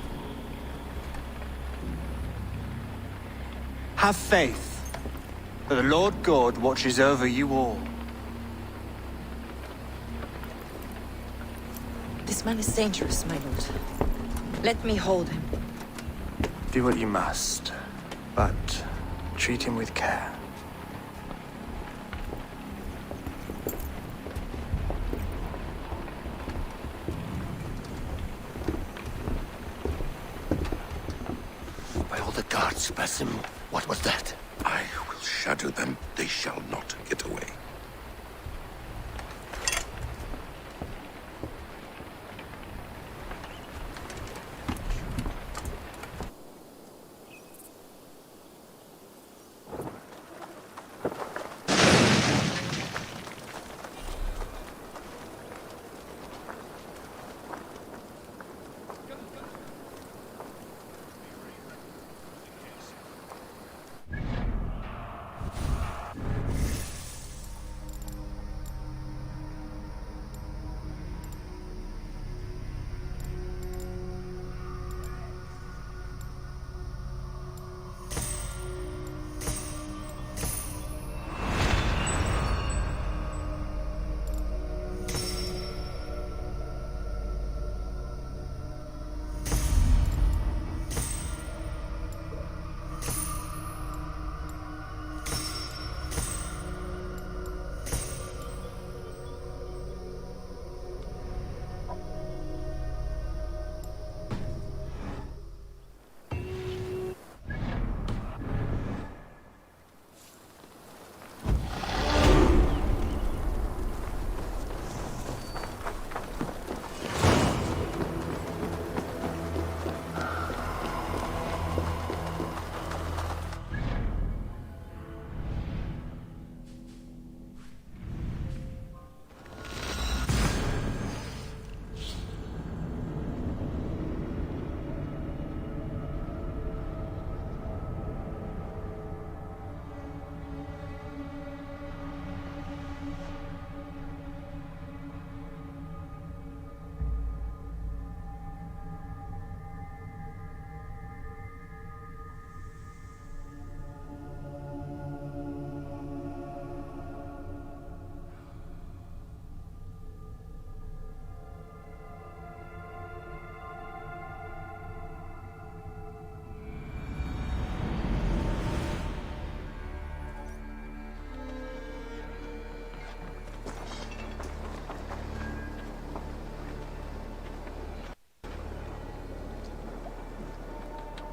Have faith that the Lord God watches over you all. This man is dangerous, my lord. Let me hold him. Do what you must, but treat him with care. By all the gods, Basim, what was that? I will shadow them. They shall not get away.